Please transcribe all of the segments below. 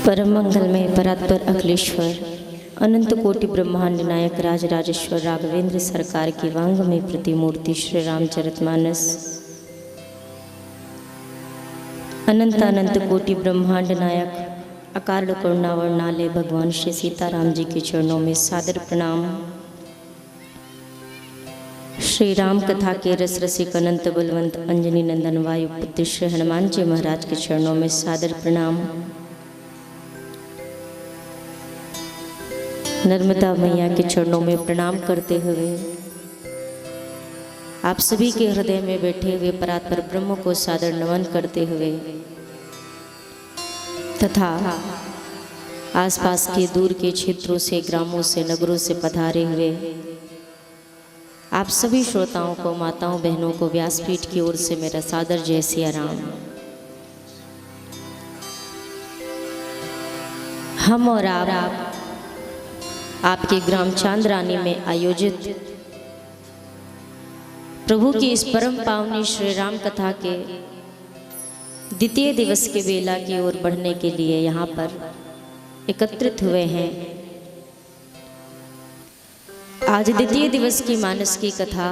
परम मंगलमय परात्पर अखिलेश्वर अनंत कोटि ब्रह्मांड नायक राजराजेश्वर राघवेंद्र सरकार की वांग में प्रतिमूर्ति श्री रामचरितमानस अनंत अनंत कोटि ब्रह्मांड नायक अकारण करुणा वर्णालय भगवान श्री सीताराम जी के चरणों में सादर प्रणाम। श्री राम कथा के रस रसिक अनंत बलवंत अंजनी नंदन वायु पुत्र श्री हनुमान जी महाराज के चरणों में सादर प्रणाम। नर्मदा मैया के चरणों में प्रणाम करते हुए आप सभी के हृदय में बैठे हुए परात्पर ब्रह्म को सादर नमन करते हुए तथा आसपास के दूर के क्षेत्रों से, ग्रामों से, नगरों से पधारे हुए आप सभी श्रोताओं को, माताओं बहनों को व्यासपीठ की ओर से मेरा सादर जय सिया राम। हम और आप आपके ग्राम चांदरानी में आयोजित प्रभु की इस परम पावनी श्री राम कथा के द्वितीय दिवस के बेला की ओर बढ़ने के लिए यहाँ पर एकत्रित हुए हैं। आज द्वितीय दिवस की मानस की कथा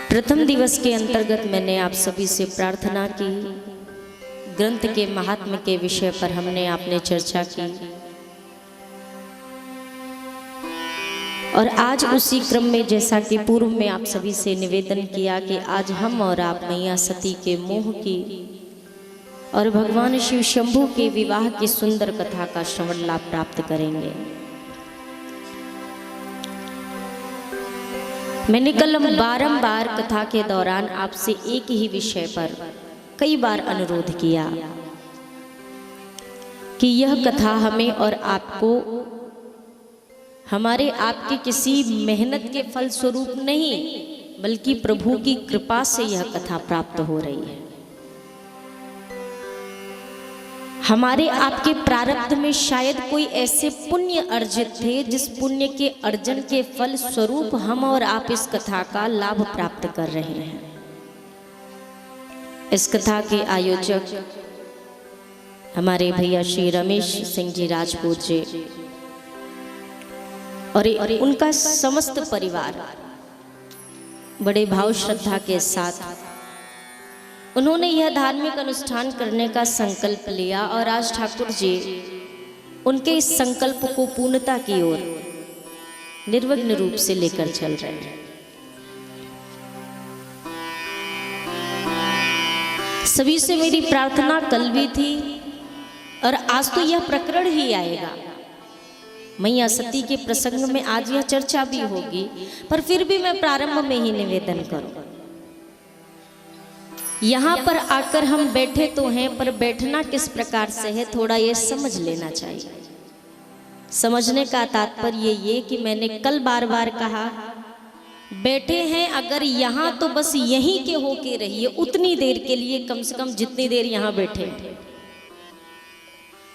प्रथम दिवस के अंतर्गत मैंने आप सभी से प्रार्थना की, ग्रंथ के महात्म्य के विषय पर हमने आपने चर्चा की और आज उसी क्रम में जैसा कि पूर्व में आप सभी से निवेदन किया कि आज हम और आप मैया सती के मोह की और भगवान शिव शंभु के विवाह की सुंदर कथा का श्रवण लाभ प्राप्त करेंगे। मैंने कल बारंबार कथा के दौरान आपसे एक ही विषय पर कई बार अनुरोध किया कि यह कथा हमें और आपको हमारे आपके किसी मेहनत के फल स्वरूप नहीं बल्कि प्रभु की कृपा से यह कथा प्राप्त हो रही है। हमारे आपके प्रारब्ध में शायद कोई ऐसे पुण्य अर्जित थे जिस पुण्य के अर्जन के फल स्वरूप हम और आप इस कथा का लाभ प्राप्त कर रहे हैं। इस कथा के आयोजक हमारे भैया श्री रमेश सिंह जी राजपूत जी और उनका समस्त परिवार बड़े भाव श्रद्धा के साथ उन्होंने यह धार्मिक अनुष्ठान करने का संकल्प लिया और आज ठाकुर जी उनके इस संकल्प को पूर्णता की ओर निर्विघ्न रूप से लेकर चल रहे हैं। सभी से मेरी प्रार्थना कल भी थी और आज तो यह प्रकरण ही आएगा। मैया सती के प्रसंग में आज यह चर्चा भी होगी, पर फिर भी मैं प्रारंभ में ही निवेदन करूं। यहाँ पर आकर हम बैठे तो हैं, पर बैठना किस प्रकार से है थोड़ा ये समझ लेना चाहिए। समझने का तात्पर्य ये कि मैंने कल बार बार कहा, बैठे हैं अगर यहाँ तो बस यहीं के होके रहिए उतनी देर के लिए, कम से कम जितनी देर यहाँ बैठे हैं।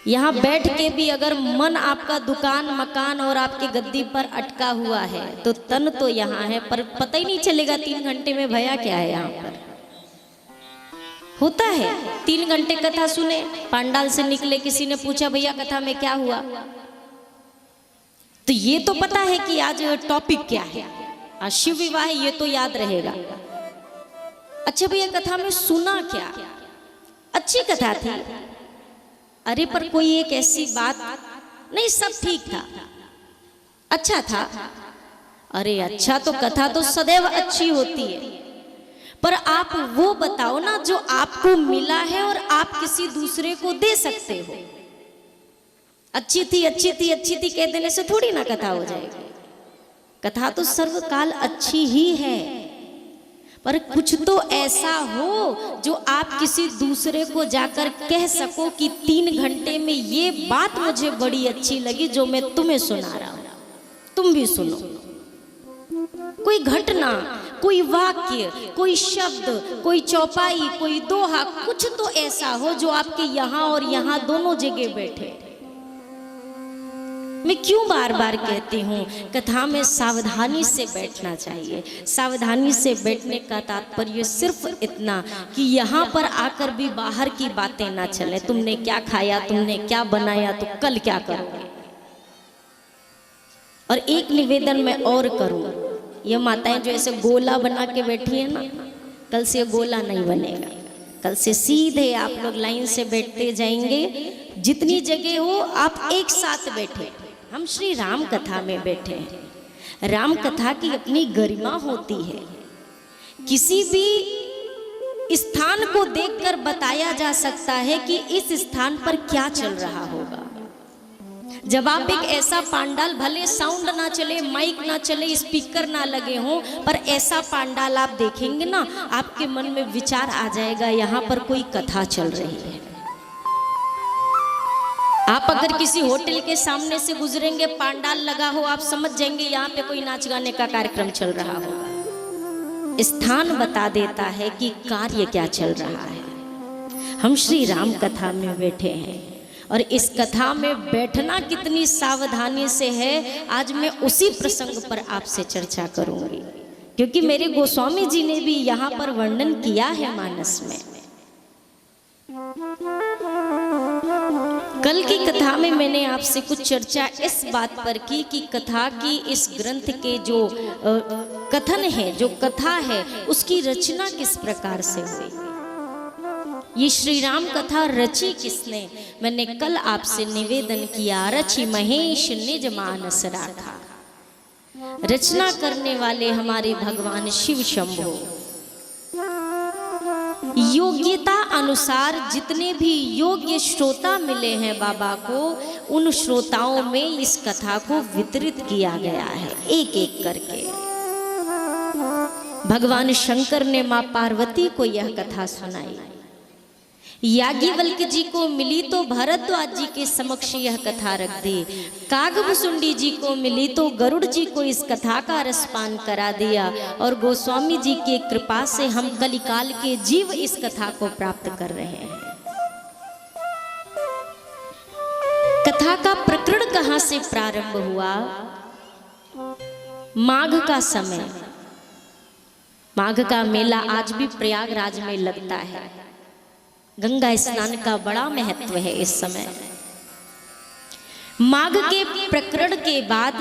यहाँ बैठ के भी अगर मन आपका दुकान मकान और आपकी गद्दी पर अटका हुआ है तो तन तो यहाँ है, पर पता ही नहीं चलेगा 3 घंटे में भया क्या है। यहाँ पर होता है 3 घंटे कथा सुने, पांडाल से निकले, किसी ने पूछा भैया कथा में क्या हुआ, तो ये तो पता है कि आज टॉपिक क्या है, आज शिव विवाह है, ये तो याद रहेगा। अच्छा भैया कथा में सुना क्या, अच्छी कथा थी, अरे पर कोई एक ऐसी बात नहीं, सब ठीक था, अच्छा था, अरे अच्छा तो कथा तो सदैव अच्छी होती है, पर आप वो बताओ ना जो आपको मिला है और आप किसी दूसरे को दे सकते हो। अच्छी थी अच्छी थी अच्छी थी कह देने से थोड़ी ना कथा हो जाएगी। कथा तो सर्वकाल अच्छी ही है, पर कुछ तो ऐसा हो जो आप किसी दूसरे को जाकर कह सको कि 3 घंटे में ये बात मुझे बड़ी अच्छी लगी जो मैं तुम्हें सुना रहा हूं, तुम भी सुनो। कोई घटना, कोई वाक्य, कोई शब्द, कोई चौपाई, कोई दोहा, कुछ तो ऐसा हो जो आपके यहाँ और यहाँ दोनों जगह बैठे मैं क्यों बार बार कहती हूँ कथा में सावधानी से बैठना चाहिए। सावधानी से बैठने का तात्पर्य सिर्फ इतना कि यहाँ पर आकर भी बाहर की बातें ना चले। तुमने क्या खाया, तुमने क्या बनाया, तो कल क्या करोगे। और एक निवेदन मैं और करूँ, ये माताएं जो ऐसे गोला बना के बैठी है ना, कल से गोला नहीं बनेगा। कल से सीधे आप लोग लाइन से बैठते जाएंगे। जितनी जगह हो आप एक साथ बैठे। हम श्री राम कथा में बैठे हैं। राम कथा की अपनी गरिमा होती है। किसी भी स्थान को देखकर बताया जा सकता है कि इस स्थान पर क्या चल रहा होगा। जब आप एक ऐसा पांडाल, भले साउंड ना चले, माइक ना चले, स्पीकर ना लगे हों, पर ऐसा पांडाल आप देखेंगे ना, आपके मन में विचार आ जाएगा यहाँ पर कोई कथा चल रही है। आप अगर किसी होटल के सामने से गुजरेंगे, पांडाल लगा हो, आप समझ जाएंगे यहाँ पे कोई नाच गाने का कार्यक्रम चल रहा होगा। स्थान बता देता है कि कार्य क्या चल रहा है। हम श्री राम कथा में बैठे हैं और इस कथा में बैठना कितनी सावधानी से है, आज मैं उसी प्रसंग पर आपसे चर्चा करूंगी। क्योंकि मेरे गोस्वामी जी ने भी यहाँ पर वर्णन किया है मानस में। कल की कथा में मैंने आपसे कुछ चर्चा इस बात पर की कि कथा की, इस ग्रंथ के जो कथन है, जो कथा है, उसकी रचना किस प्रकार से हुई। ये श्री राम कथा रची किसने, मैंने कल आपसे निवेदन किया। रचि महेश निज मानस राखा। रचना करने वाले हमारे भगवान शिव शंभो। योग्यता अनुसार जितने भी योग्य श्रोता मिले हैं बाबा को, उन श्रोताओं में इस कथा को वितरित किया गया है एक एक करके। भगवान शंकर ने मां पार्वती को यह कथा सुनाई। याज्ञवल्क्य जी को मिली तो भरद्वाज जी के समक्ष यह कथा रख दी। कागभुसुंडी जी को मिली तो गरुड़ जी को इस कथा का रसपान करा दिया। और गोस्वामी जी की कृपा से हम कलिकाल के जीव इस कथा को प्राप्त कर रहे हैं। कथा का प्रकरण कहां से प्रारंभ हुआ? माघ का समय। माघ का मेला आज भी प्रयागराज में लगता है। गंगा स्नान का बड़ा महत्व है इस समय। माघ के प्रकरण के बाद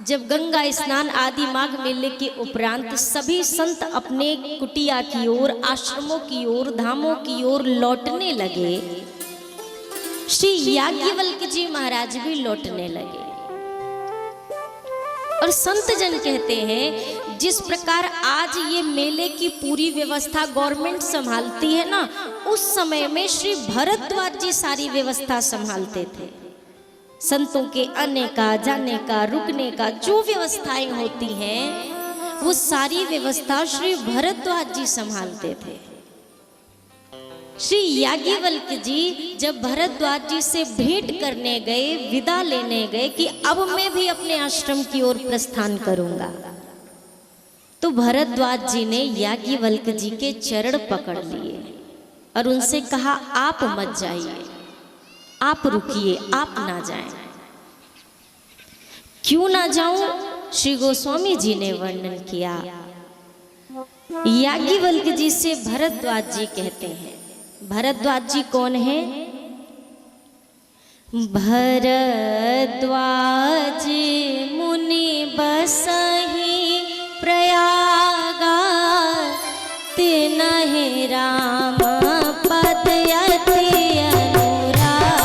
जब गंगा स्नान आदि माघ मेले के उपरांत सभी संत अपने कुटिया की ओर, आश्रमों की ओर, धामों की ओर लौटने लगे, श्री याज्ञवल्क्य जी महाराज भी लौटने लगे। और संत जन कहते हैं जिस प्रकार आज ये मेले की पूरी व्यवस्था गवर्नमेंट संभालती है ना, उस समय में श्री भरद्वाज जी सारी व्यवस्था संभालते थे। संतों के आने का, जाने का, रुकने का जो व्यवस्थाएं होती हैं, वो सारी व्यवस्था श्री भरद्वाज जी संभालते थे। श्री याज्ञवल्क्य जी जब भरद्वाज जी से भेंट करने गए, विदा लेने गए कि अब मैं भी अपने आश्रम की ओर प्रस्थान करूंगा, तो भरद्वाज जी ने याज्ञवल्क्य जी के चरण पकड़ लिए और उनसे कहा, आप मत जाइए, आप रुकिए, आप ना जाएं। क्यों ना जाऊं? श्री गोस्वामी जी ने वर्णन किया। याज्ञवल्क्य जी से भरद्वाज जी कहते हैं, भरद्वाज जी कौन है? भरद्वाज मुनि बसहि प्रयागा, तिनहि राम पद अति अनुरागा।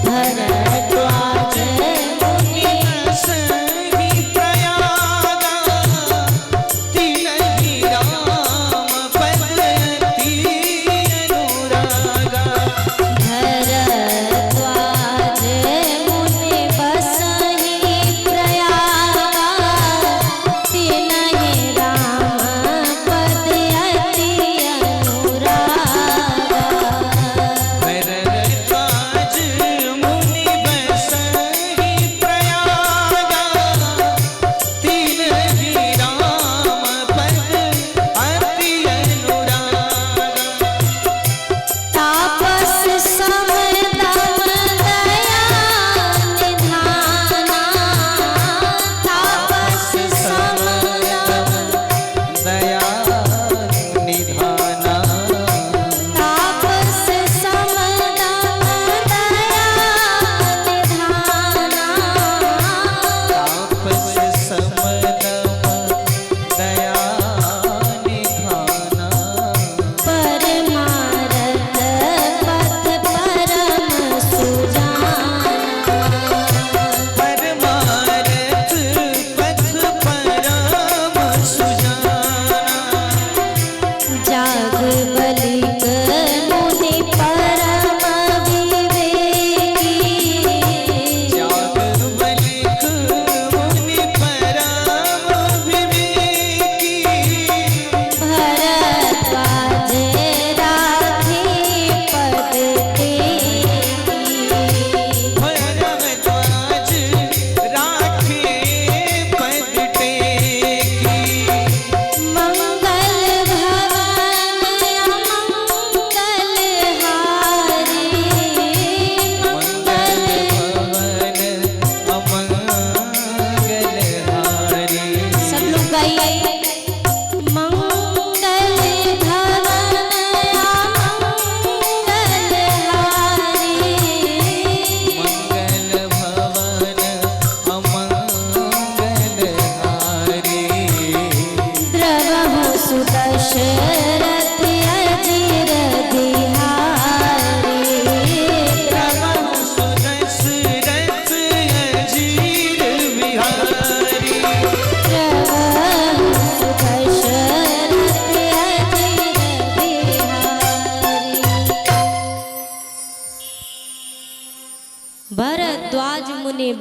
भरद्वाज मुनि बसहि प्रयागा, तिनहि राम पद अति अनुरागा। भरद्वाज मुनि बसहि प्रयागा,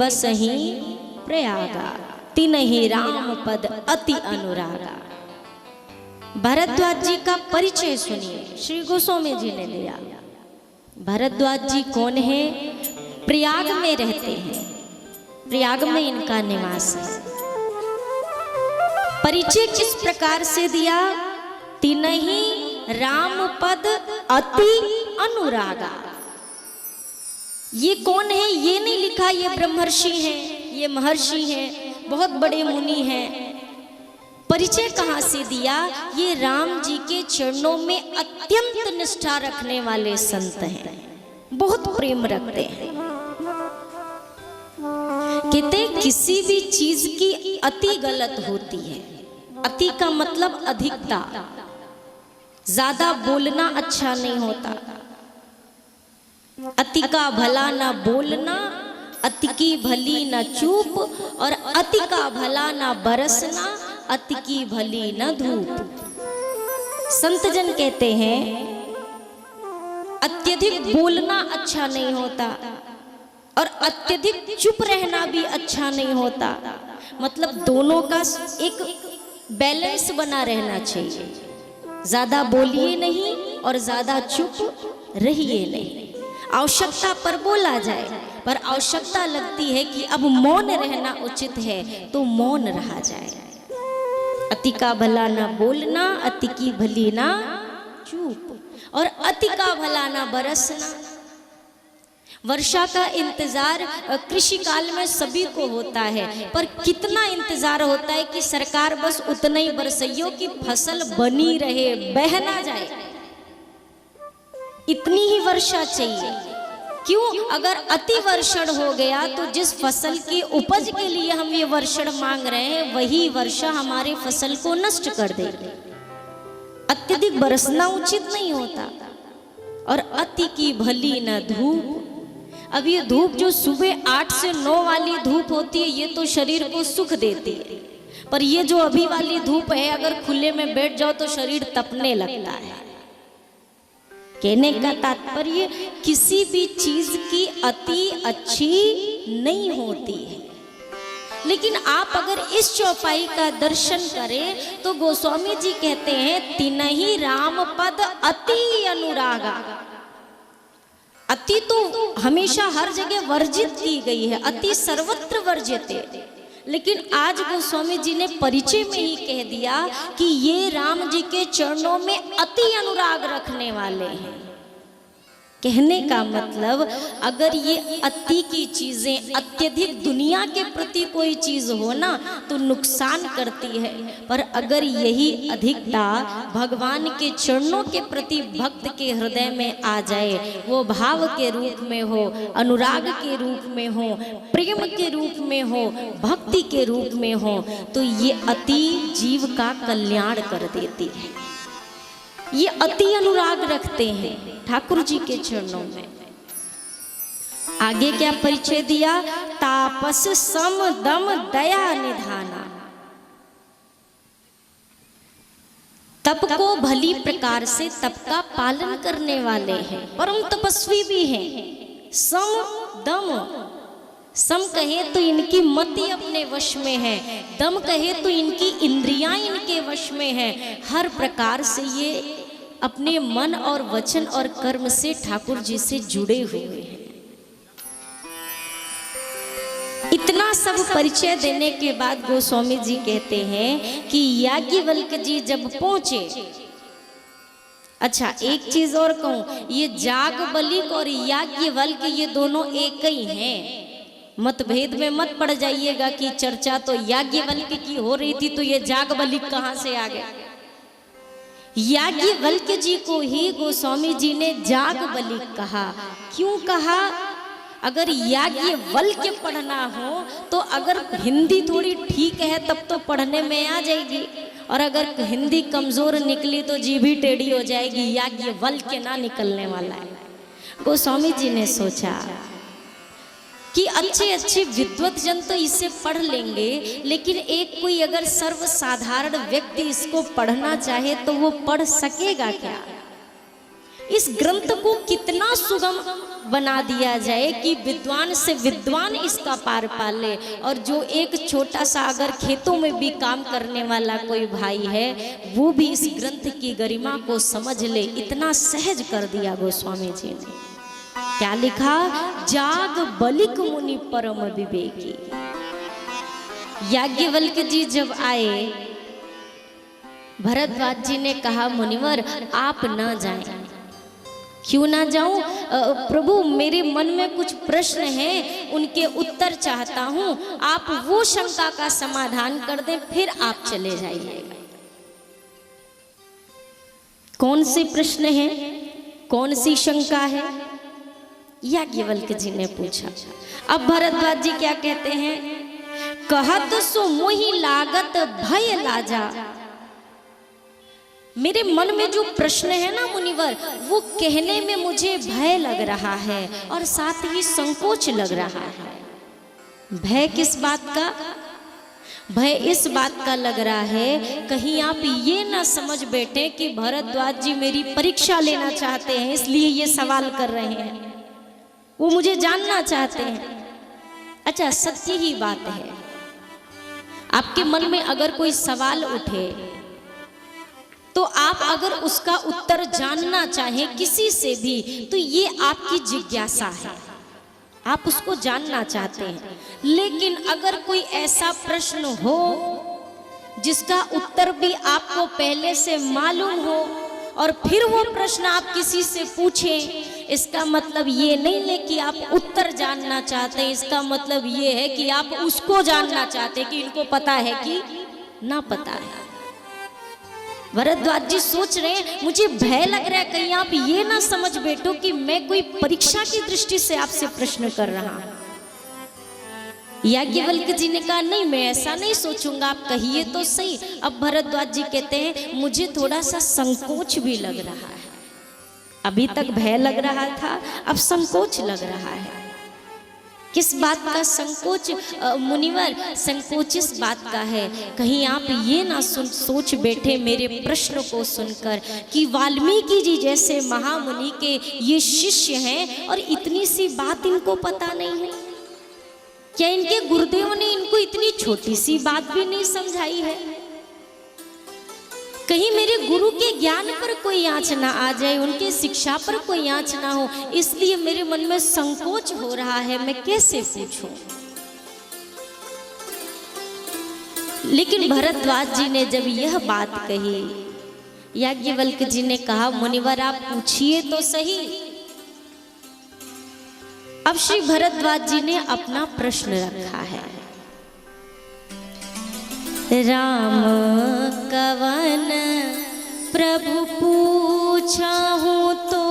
बस ही प्रयागा, तिनहि राम पद अति अनुरागा। भरद्वाज जी का परिचय सुनिए, श्री गोस्वामी जी ने दिया। भरद्वाज जी कौन है? प्रयाग में रहते हैं, प्रयाग में इनका निवास है। परिचय किस प्रकार से दिया? तिनहि राम पद अति अनुरागा। ये कौन है ये नहीं लिखा, ये ब्रह्मर्षि हैं, ये महर्षि हैं, बहुत बड़े मुनि हैं। परिचय कहाँ से दिया? ये राम जी के चरणों में अत्यंत निष्ठा रखने वाले संत हैं, बहुत प्रेम रखते हैं। कहते किसी भी चीज की अति गलत होती है। अति का मतलब अधिकता, ज्यादा बोलना अच्छा नहीं होता। अति का भला न बोलना, अति की भली न चूप, और अति का भला न बरसना, अति की भली न धूप। संत जन कहते हैं अत्यधिक बोलना अच्छा नहीं होता और अत्यधिक चुप रहना भी अच्छा नहीं होता। मतलब दोनों का एक बैलेंस बना रहना चाहिए। ज्यादा बोलिए नहीं और ज्यादा चुप रहिए नहीं। आवश्यकता पर बोला जाए, पर आवश्यकता लगती है कि अब मौन रहना उचित है तो मौन रहा जाए। अति का भला ना बोलना, अति की भली ना चूप, और अति का भला ना बरसना। वर्षा का इंतजार कृषि काल में सभी को होता है, पर कितना इंतजार होता है कि सरकार बस उतना ही बरसइयो कि फसल बनी रहे, बह ना जाए, इतनी ही वर्षा चाहिए। क्यों? अगर अति वर्षण हो गया तो जिस फसल की उपज के लिए हम ये वर्षण मांग रहे हैं वही वर्षा हमारी फसल को नष्ट कर देगी। अत्यधिक बरसना उचित नहीं होता। और अति की भली न धूप। अब ये धूप जो सुबह 8 से 9 वाली धूप होती है ये तो शरीर को सुख देती है, पर ये जो अभी वाली धूप है अगर खुले में बैठ जाओ तो शरीर तपने लगता है। कहने का तात्पर्य किसी भी चीज की अति अच्छी नहीं होती है। लेकिन आप अगर इस चौपाई का दर्शन करें तो गोस्वामी जी कहते हैं तिनहि राम पद अति अनुरागा। अति तो हमेशा हर जगह वर्जित की गई है, अति सर्वत्र वर्जित है। लेकिन आज गोस्वामी जी ने परिचय में ही कह दिया कि ये राम जी के चरणों में अति अनुराग रखने वाले हैं। कहने का मतलब अगर ये अति की चीजें, अत्यधिक दुनिया के प्रति कोई चीज हो ना तो नुकसान करती है, पर अगर यही अधिकता भगवान के चरणों के प्रति भक्त के हृदय में आ जाए, वो भाव के रूप में हो, अनुराग के रूप में हो, प्रेम के रूप में हो, भक्ति के रूप में हो, तो ये अति जीव का कल्याण कर देती है। ये अति अनुराग रखते हैं ठाकुर जी के चरणों में। आगे क्या परिचय दिया? तापस सम दम दया निधाना। तप को भली प्रकार से तप का पालन करने वाले हैं, परम तपस्वी भी हैं। सम दम, सम कहे तो इनकी मति अपने वश में है, दम कहे तो इनकी इंद्रियां इनके वश में है। हर प्रकार से ये अपने मन और वचन और कर्म से ठाकुर जी से जुड़े हुए हैं। इतना सब परिचय देने के बाद गोस्वामी जी कहते हैं कि याज्ञवल्क्य जी जब पहुंचे, अच्छा एक चीज और कहूं, ये जागबलिक और याज्ञवल्क्य ये दोनों एक ही हैं। मतभेद में मत पड़ जाइएगा कि चर्चा तो याज्ञवल्क्य की हो रही थी तो ये जागबलिक कहां से आ गया। याज्ञवल्क्य जी को ही गोस्वामी जी ने जागबलिक कहा। क्यों कहा? अगर याज्ञवल्क्य पढ़ना हो तो अगर हिंदी थोड़ी ठीक है तब तो पढ़ने में आ जाएगी, और अगर हिंदी कमजोर निकली तो जी भी टेढ़ी हो जाएगी, याज्ञवल्क्य ना निकलने वाला है। गोस्वामी जी ने सोचा कि अच्छे अच्छे विद्वत जन तो इसे पढ़ लेंगे, लेकिन एक कोई अगर सर्वसाधारण व्यक्ति इसको पढ़ना चाहे तो वो पढ़ सकेगा क्या? इस ग्रंथ को कितना सुगम बना दिया जाए कि विद्वान से विद्वान इसका पार पाले, और जो एक छोटा सा अगर खेतों में भी काम करने वाला कोई भाई है वो भी इस ग्रंथ की गरिमा को समझ ले, इतना सहज कर दिया गोस्वामी जी ने। क्या लिखा? जाग बलिक मुनि परम विवेकी। याज्ञवल्क जी जब आए, भरद्वाज जी ने कहा मुनिवर आप न जाएं। क्यों ना जाऊं? प्रभु मेरे मन में कुछ प्रश्न हैं, उनके उत्तर चाहता हूं, आप वो शंका का समाधान कर दें, फिर आप चले जाइए। कौन से प्रश्न हैं, कौन सी शंका है? याज्ञवल्क जी ने पूछा। अब भरद्वाज जी क्या कहते हैं? कहत सो मोहि लागत भय लाजा। मेरे मन में जो प्रश्न है ना मुनिवर, वो कहने में मुझे भय लग रहा है और साथ ही संकोच लग रहा है। भय किस बात का? भय इस बात का लग रहा है कहीं आप ये ना समझ बैठे कि भरद्वाज जी मेरी परीक्षा लेना चाहते हैं इसलिए ये सवाल कर रहे हैं, वो मुझे जानना चाहते हैं। अच्छा, सत्य ही बात है, आपके मन में अगर कोई सवाल उठे तो आप अगर उसका उत्तर जानना चाहें किसी से भी तो ये आपकी जिज्ञासा है, आप उसको जानना चाहते हैं। लेकिन अगर कोई ऐसा प्रश्न हो जिसका उत्तर भी आपको पहले से मालूम हो और फिर वो प्रश्न आप किसी से पूछें, इसका मतलब ये नहीं है कि आप उत्तर जानना चाहते हैं, इसका मतलब ये है कि आप उसको जानना चाहते हैं कि इनको पता है कि ना पता है। भरद्वाज जी सोच रहे हैं मुझे भय लग रहा है कहीं आप ये ना समझ बैठो कि मैं कोई परीक्षा की दृष्टि से आपसे प्रश्न कर रहा हूं। याज्ञवल्क जी ने कहा नहीं, मैं ऐसा नहीं सोचूंगा, आप कहिए तो सही। अब भरद्वाज जी कहते हैं मुझे थोड़ा सा संकोच भी लग रहा है, अभी तक भय लग रहा था, अब संकोच लग रहा है। किस बात का संकोच मुनिवर? संकोच इस बात का है कहीं आप ये ना सोच बैठे मेरे प्रश्न को सुनकर कि वाल्मीकि जी जैसे महामुनि के ये शिष्य हैं और इतनी सी बात इनको पता नहीं है। क्या इनके गुरुदेव ने इनको इतनी छोटी सी बात भी नहीं समझाई है? कहीं मेरे गुरु के ज्ञान पर कोई आँच ना आ जाए, उनके शिक्षा पर कोई आँच ना हो, इसलिए मेरे मन में संकोच हो रहा है, मैं कैसे पूछूं। लेकिन भरद्वाज जी ने जब यह बात कही, याज्ञवल्क जी ने कहा मुनिवर आप पूछिए तो सही। अब श्री भरद्वाज जी ने अपना प्रश्न रखा है। राम कवन प्रभु पूछहु तो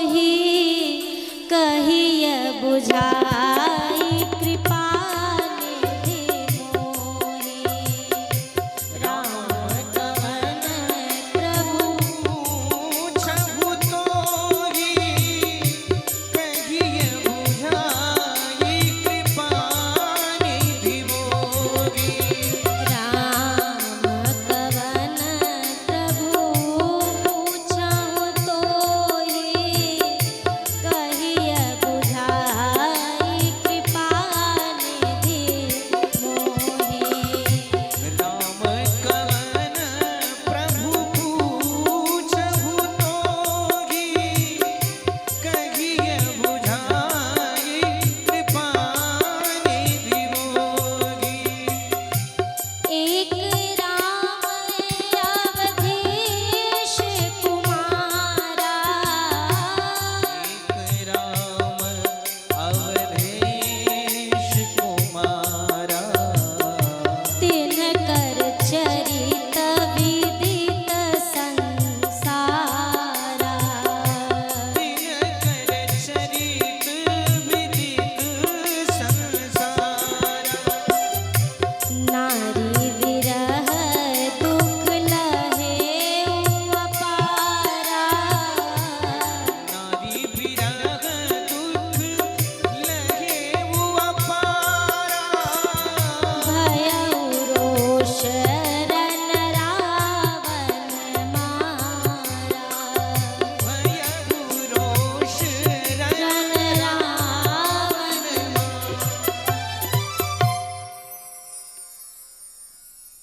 ही कहिय बुझाई कृपा निधि मोहि। राम कवन प्रभु पूछहु तो ही कहिय बुझाई कृपा निधि मोहि।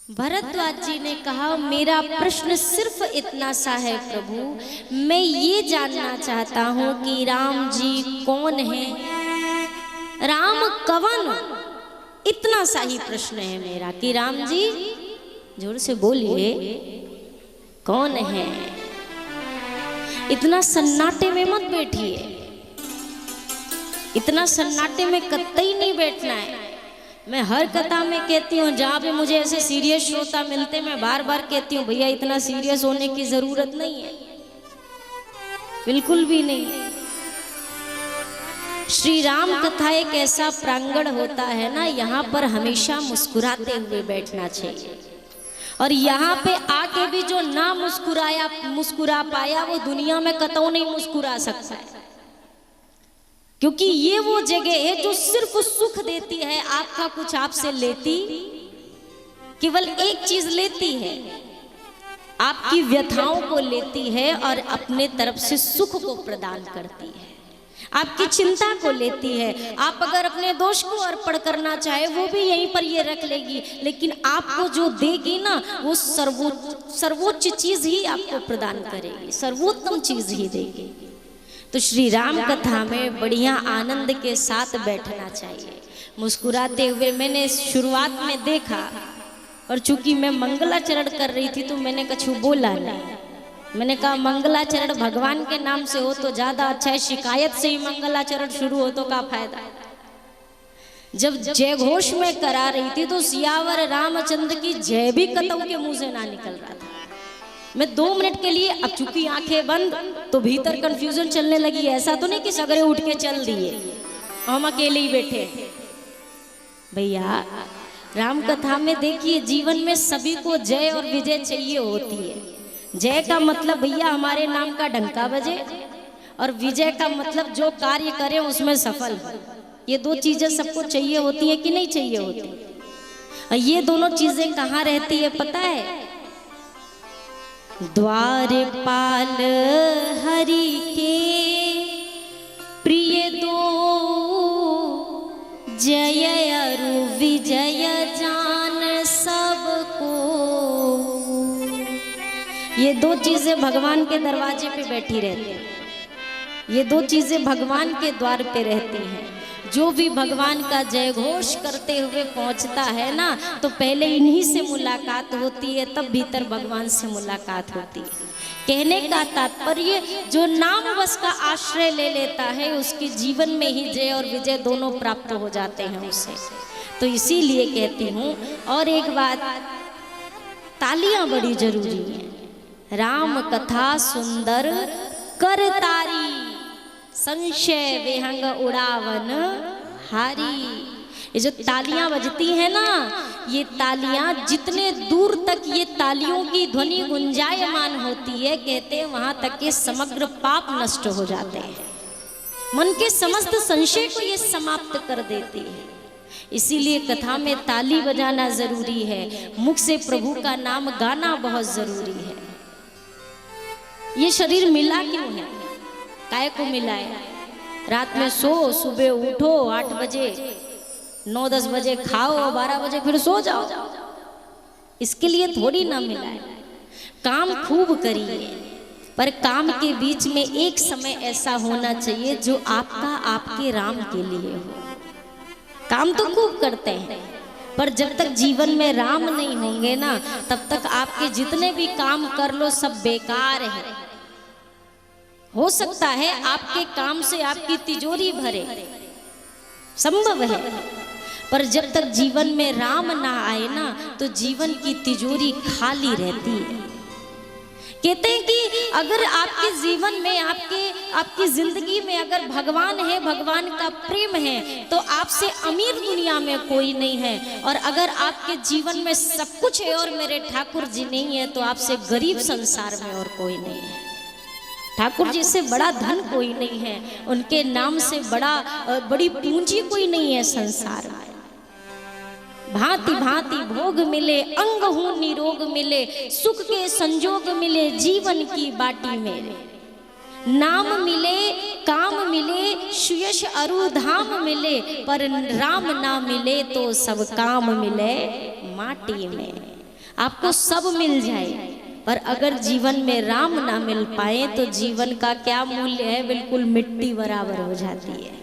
भरद्वाज जी ने कहा, मेरा प्रश्न सिर्फ इतना सा है प्रभु, मैं ये जानना चाहता हूँ कि राम जी कौन है, राम कवन। इतना सा ही प्रश्न है मेरा कि राम जी, जोर से बोलिए, कौन है। इतना सन्नाटे में मत बैठिए, इतना सन्नाटे में कतई नहीं बैठना है। मैं हर कथा में कहती हूँ, जहाँ पे मुझे ऐसे सीरियस श्रोता मिलते, मैं बार बार कहती हूँ, भैया इतना सीरियस होने की जरूरत नहीं है, बिल्कुल भी नहीं। श्री राम कथा एक ऐसा प्रांगण होता है ना, यहाँ पर हमेशा मुस्कुराते हुए बैठना चाहिए। और यहाँ पे आके भी जो ना मुस्कुरा पाया, वो दुनिया में कतौ नहीं मुस्कुरा सकता है। क्योंकि ये वो जगह है जो सिर्फ सुख देती है, आपका कुछ आपसे लेती, केवल एक चीज लेती है, आपकी व्यथाओं को लेती है और अपने तरफ से सुख को प्रदान करती है, आपकी चिंता को लेती है। आप अगर अपने दोष को अर्पण करना चाहे, वो भी यहीं पर ये रख लेगी, लेकिन आपको जो देगी ना, वो सर्वोच्च चीज ही आपको प्रदान करेगी, सर्वोत्तम चीज ही देगी। तो श्री राम कथा में बढ़िया आनंद के साथ बैठना चाहिए, मुस्कुराते हुए। मैंने शुरुआत में देखा, और चूंकि मैं मंगलाचरण कर रही थी तो मैंने कुछ बोला नहीं। मैंने कहा मंगलाचरण भगवान के नाम से हो तो ज्यादा अच्छा है, शिकायत से ही मंगलाचरण शुरू हो तो क्या फायदा। जब जय घोष में करा रही थी तो सियावर रामचंद्र की जय भी कतौ के मुंह से ना निकल रहा था। मैं 2 मिनट के लिए, अब चूंकि आंखें बंद तो भीतर कंफ्यूजन चलने लगी। ऐसा तो नहीं कि सगरे उठ के चल दिए, हम अकेले ही बैठे। भैया राम कथा में देखिए, जीवन में सभी को जय और विजय चाहिए होती है। जय का मतलब भैया हमारे नाम का डंका बजे, और विजय का मतलब जो कार्य करें उसमें सफल हो। ये 2 चीजें सबको चाहिए होती है कि नहीं चाहिए होती। और ये दोनों चीजें कहाँ रहती है पता है? द्वारपाल हरि के प्रिय दो, जय अरु विजय जान सबको। ये 2 चीजें भगवान के दरवाजे पे बैठी रहती हैं, ये 2 चीजें भगवान के द्वार पे रहती हैं। जो भी भगवान का जय घोष करते हुए पहुंचता है ना, तो पहले इन्हीं से मुलाकात होती है, तब भीतर भगवान से मुलाकात होती है। कहने का तात्पर्य, जो नाम बस का आश्रय ले लेता है, उसके जीवन में ही जय और विजय दोनों प्राप्त हो जाते हैं उसे। तो इसीलिए कहती हूँ। और एक बात, तालियां बड़ी जरूरी है। राम कथा सुंदर कर तारी, संशय विहंग उड़ावन हारी। ये जो तालियां बजती है ना, ये तालियां जितने दूर तक ये तालियों की ध्वनि गुंजायमान होती है, कहते हैं वहां तक के समग्र पाप नष्ट हो जाते हैं, मन के समस्त संशय को ये समाप्त कर देती है। इसीलिए कथा में ताली बजाना जरूरी है, मुख से प्रभु का नाम गाना बहुत जरूरी है। ये शरीर मिला क्यों है? काय को मिला है? रात में सो, सुबह उठो 8 बजे, 9-10 बजे खाओ, 12 बजे फिर सो जाओ। इसके लिए थोड़ी ना मिला है। काम खूब करिए, पर काम के बीच में एक समय ऐसा होना चाहिए जो आपका, आपके राम के लिए हो। काम तो खूब करते हैं, पर जब तक जीवन में राम नहीं होंगे ना, तब तक आपके जितने भी काम कर लो सब बेकार है। हो सकता है आपके काम से आपकी तिजोरी भरे, संभव है, पर जब तक जीवन में राम ना आए ना, तो जीवन की तिजोरी खाली रहती है। कहते हैं कि अगर आपके जीवन में, आपकी जिंदगी में अगर भगवान है, भगवान का प्रेम है, तो आपसे अमीर दुनिया में कोई नहीं है। और अगर आपके जीवन में सब कुछ है और मेरे ठाकुर जी नहीं है, तो आपसे गरीब संसार में और कोई नहीं है। ठाकुर जी से बड़ा धन कोई नहीं है, उनके नाम से बड़ी पूंजी कोई नहीं है संसार में। भांति भांति भोग मिले, अंग हूँ निरोग मिले, सुख के संजोग मिले, जीवन की बाटी मेरे। नाम मिले, काम मिले, सुयश अरु धाम मिले, पर राम ना मिले तो सब काम मिले माटी में। आपको सब मिल जाए, पर अगर जीवन में राम ना मिल पाए तो जीवन का क्या मूल्य है, बिल्कुल मिट्टी बराबर हो जाती है।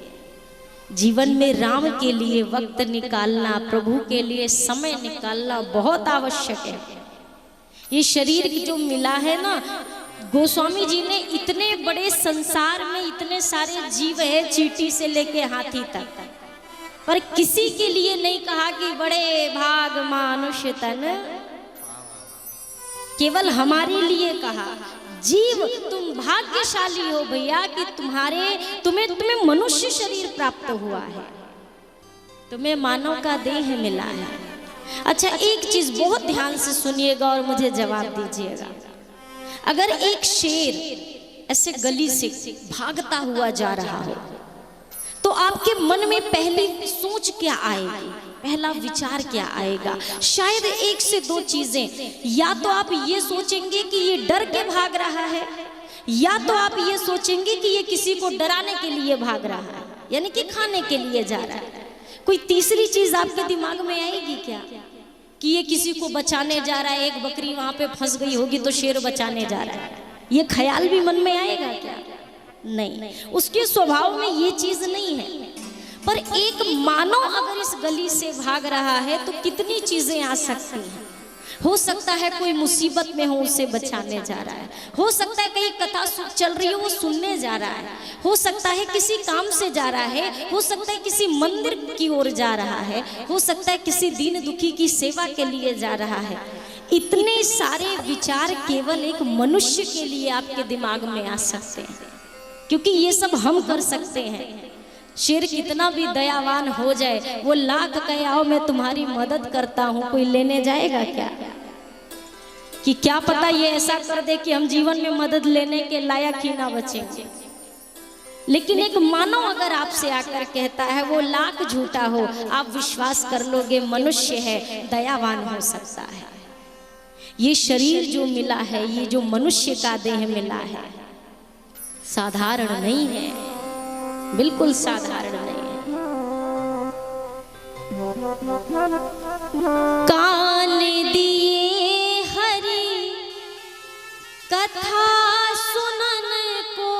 जीवन में राम के लिए वक्त निकालना, प्रभु के लिए समय निकालना बहुत आवश्यक है। ये शरीर जो मिला है ना, गोस्वामी जी ने इतने बड़े संसार में इतने सारे जीव है, चींटी से लेके हाथी तक, पर किसी के लिए नहीं कहा कि बड़े भाग मानुष तन, केवल हमारे लिए कहा जीव तुम भाग्यशाली हो भैया कि तुम्हें मनुष्य शरीर प्राप्त हुआ है, तुम्हें मानव का देह मिला है। अच्छा, एक चीज बहुत ध्यान से सुनिएगा और मुझे जवाब दीजिएगा। अगर एक शेर ऐसे गली से भागता हुआ जा रहा हो तो आपके मन में पहली सोच क्या आएगी, पहला विचार क्या आएगा? शायद एक से दो चीजें, या तो आप ये सोचेंगे कि ये डर के भाग रहा है, या तो आप ये सोचेंगे कि ये किसी को डराने के लिए भाग रहा है, यानी कि खाने के लिए जा रहा है। कोई तीसरी चीज आपके दिमाग में आएगी क्या कि ये किसी को बचाने जा रहा है, एक बकरी वहां पे फंस गई होगी तो शेर बचाने जा रहा है, ये ख्याल भी मन में आएगा क्या? नहीं, उसके स्वभाव में ये चीज नहीं है। पर एक मानव अगर इस गली से भाग रहा है तो कितनी चीजें आ सकती हैं। हो सकता है कोई मुसीबत में हो, उसे बचाने जा रहा है, हो सकता है कहीं कथा चल रही हो वो सुनने जा रहा है, हो सकता है किसी काम से जा रहा है, हो सकता है किसी मंदिर की ओर जा रहा है, हो सकता है किसी दीन दुखी की सेवा के लिए जा रहा है। इतने सारे विचार केवल एक मनुष्य के लिए आपके दिमाग में आ सकते हैं, क्योंकि ये सब हम कर सकते हैं। शेर कितना भी दयावान हो जाए, वो लाख कहे आओ मैं तुम्हारी मदद करता हूं, कोई लेने जाएगा क्या? कि क्या पता ये ऐसा कर दे कि हम जीवन में मदद लेने के लायक ही ना बचेंगे। लेकिन एक मानव अगर आपसे आकर कहता है, वो लाख झूठा हो, आप विश्वास कर लोगे मनुष्य है, दयावान हो सकता है। ये शरीर जो मिला है, ये जो मनुष्य का देह मिला है, साधारण नहीं है, बिल्कुल साधारण नहीं है। कान दिए हरि कथा सुनन को,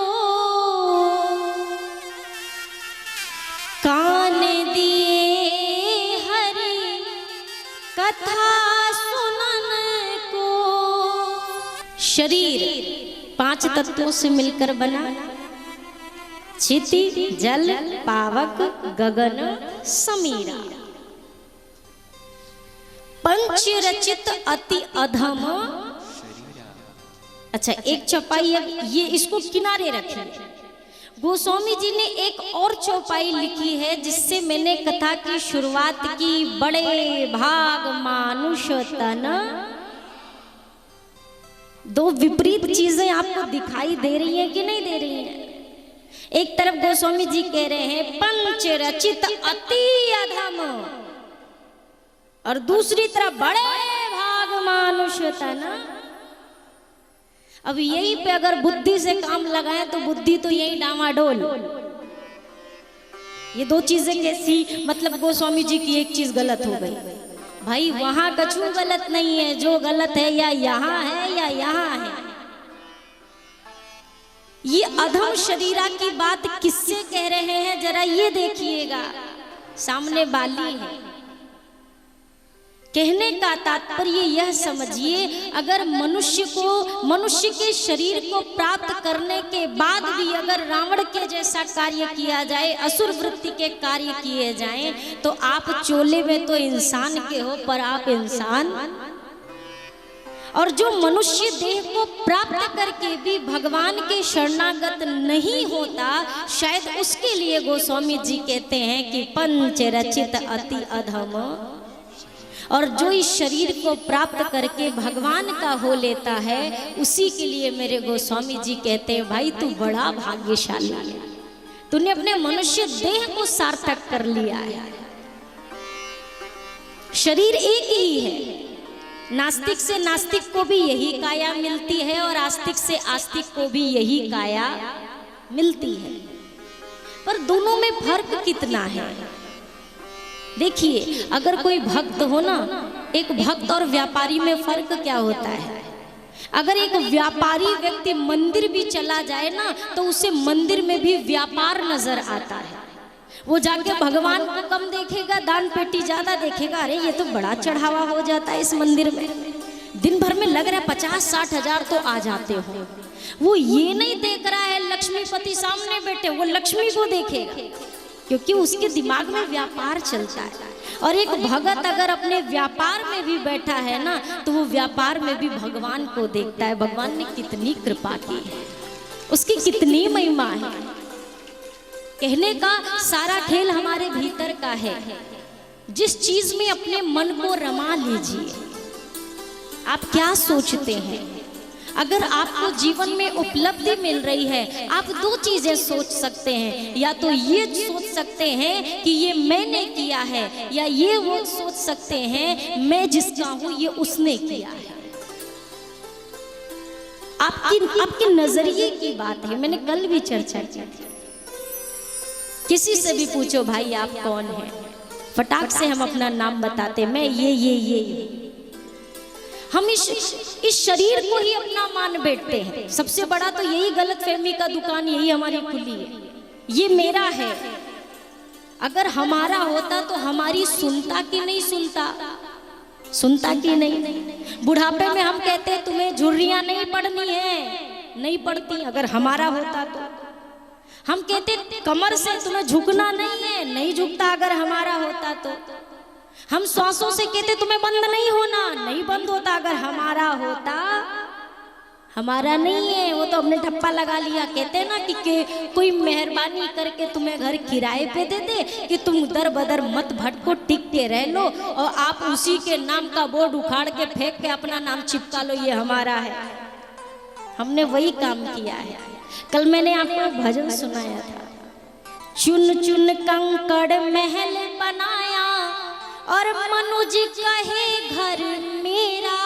कान दिए हरि कथा सुनन को। शरीर 5 तत्वों से मिलकर बना, क्षिति जल पावक गगन समीरा। पंच रचित अति अधम। अच्छा, एक चौपाई ये इसको किनारे रखिए। गोस्वामी जी ने एक और चौपाई लिखी है जिससे मैंने कथा की शुरुआत की। बड़े भाग मानुष तन। दो विपरीत चीजें आपको दिखाई दे रही हैं कि नहीं दे रही हैं? एक तरफ गोस्वामी जी कह रहे हैं पंच रचित अति अधम, और दूसरी तरफ बड़े भाग मानुष तन। अब यही पे अगर बुद्धि से काम लगाए तो बुद्धि तो यही डामाडोल। ये दो चीजें कैसी? मतलब गोस्वामी जी की एक चीज गलत हो गई। भाई वहां कछु गलत नहीं है, जो गलत है या यहाँ है या यहाँ है। ये अधम शरीरा की बात किससे कह रहे हैं जरा ये देखिएगा। सामने बाली है। कहने का तात्पर्य यह समझिए, अगर मनुष्य के शरीर को प्राप्त करने के बाद भी अगर रावण के जैसा कार्य किया जाए, असुर वृत्ति के कार्य किए जाएं, तो आप चोले में तो इंसान के हो पर आप इंसान। और जो मनुष्य देह को प्राप्त करके भी भगवान के शरणागत नहीं होता, शायद उसके लिए गोस्वामी जी कहते हैं कि पंच रचित अति अधम। और जो इस शरीर को प्राप्त करके भगवान का हो लेता है, उसी के लिए मेरे गोस्वामी जी कहते हैं भाई तू बड़ा भाग्यशाली है, तूने अपने मनुष्य देह को सार्थक कर लिया है। शरीर एक ही है। नास्तिक से नास्तिक को भी यही काया मिलती है और आस्तिक से आस्तिक को भी यही काया मिलती है, पर दोनों में फर्क कितना है? देखिए, अगर कोई भक्त हो ना एक भक्त और व्यापारी में फर्क क्या होता है? अगर एक व्यापारी व्यक्ति मंदिर भी चला जाए ना तो उसे मंदिर में भी व्यापार नजर आता है। वो जाके भगवान को कम देखेगा, दान पेटी ज्यादा देखेगा। अरे ये तो बड़ा चढ़ावा हो जाता है इस मंदिर में, दिन भर में लग रहा है 50-60 हजार तो आ जाते हो। वो ये नहीं देख रहा है लक्ष्मीपति सामने बैठे, वो लक्ष्मी को देखेगा क्योंकि उसके दिमाग में व्यापार चलता है। और एक भगत अगर अपने व्यापार में भी बैठा है ना तो वो व्यापार में भी भगवान को देखता है। भगवान ने कितनी कृपा की है, उसकी कितनी महिमा है। कहने का सारा खेल हमारे भीतर का है। जिस चीज में अपने मन को रमा लीजिए। आप क्या सोचते हैं? अगर आपको जीवन में उपलब्धि मिल रही है, आप दो चीजें सोच सकते हैं। या तो ये सोच सकते हैं कि ये मैंने किया है, या ये वो सोच सकते हैं मैं जिसका हूं ये उसने किया है। आपके नजरिए की बात है। मैंने कल भी चर्चा की थी। किसी से भी पूछो भाई आप कौन है, फटाक से हम अपना नाम बताते, मैं ये। हम इस शरीर को ही अपना मान बैठते हैं। सबसे बड़ा तो यही गलतफहमी का दुकान यही हमारी खुली है, ये मेरा है। अगर हमारा होता तो हमारी सुनता कि नहीं सुनता कि नहीं। बुढ़ापे में हम कहते हैं तुम्हें झुर्रियां नहीं पड़नी है, नहीं पड़ती। अगर हमारा होता तो हम कहते कमर से तुम्हें झुकना नहीं है, नहीं झुकता। अगर हमारा होता तो हम श्वासों से कहते तुम्हें बंद नहीं होना, नहीं बंद होता। अगर हमारा होता, हमारा नहीं है वो तो हमने ठप्पा लगा लिया। कहते ना कि कोई मेहरबानी करके तुम्हें घर किराए पे दे दे कि तुम दर बदर मत भटको, टिक के रह लो, और आप उसी के नाम का बोर्ड उखाड़ के फेंक के अपना नाम चिपका लो, ये हमारा है। हमने वही काम किया है। कल मैंने आपको भजन सुनाया था, चुन चुन कंकड़ महल बनाया और मनुज कहे घर मेरा।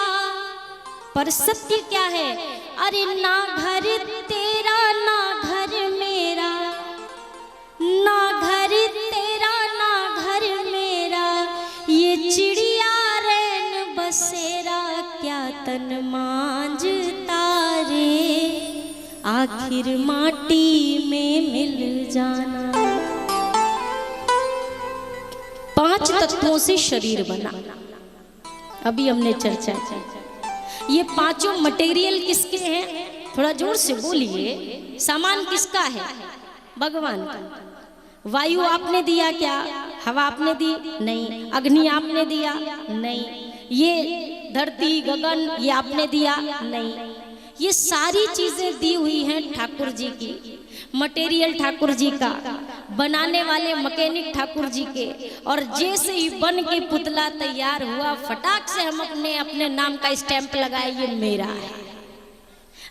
पर सत्य क्या है? अरे ना घर तेरा ना घर मेरा, ना घर तेरा ना घर मेरा, ये चिड़िया रैन बसेरा क्या तन मांझता रे, आखिर माटी में मिल जाना। 5 तत्वों से शरीर बना, अभी हमने चर्चा की। ये 5 मटेरियल किसके हैं? थोड़ा जोर से बोलिए। सामान किसका है? भगवान का। वायु आपने दिया क्या? हवा आपने दी? नहीं। अग्नि आपने दिया? नहीं। ये धरती गगन ये आपने दिया? नहीं। ये सारी चीजें दी हुई हैं ठाकुर जी की। मटेरियल ठाकुर जी का, बनाने वाले मैकेनिक ठाकुर जी के। और जैसे ही बन के पुतला तैयार हुआ, फटाक से हम अपने नाम का स्टैंप लगाए, ये मेरा है।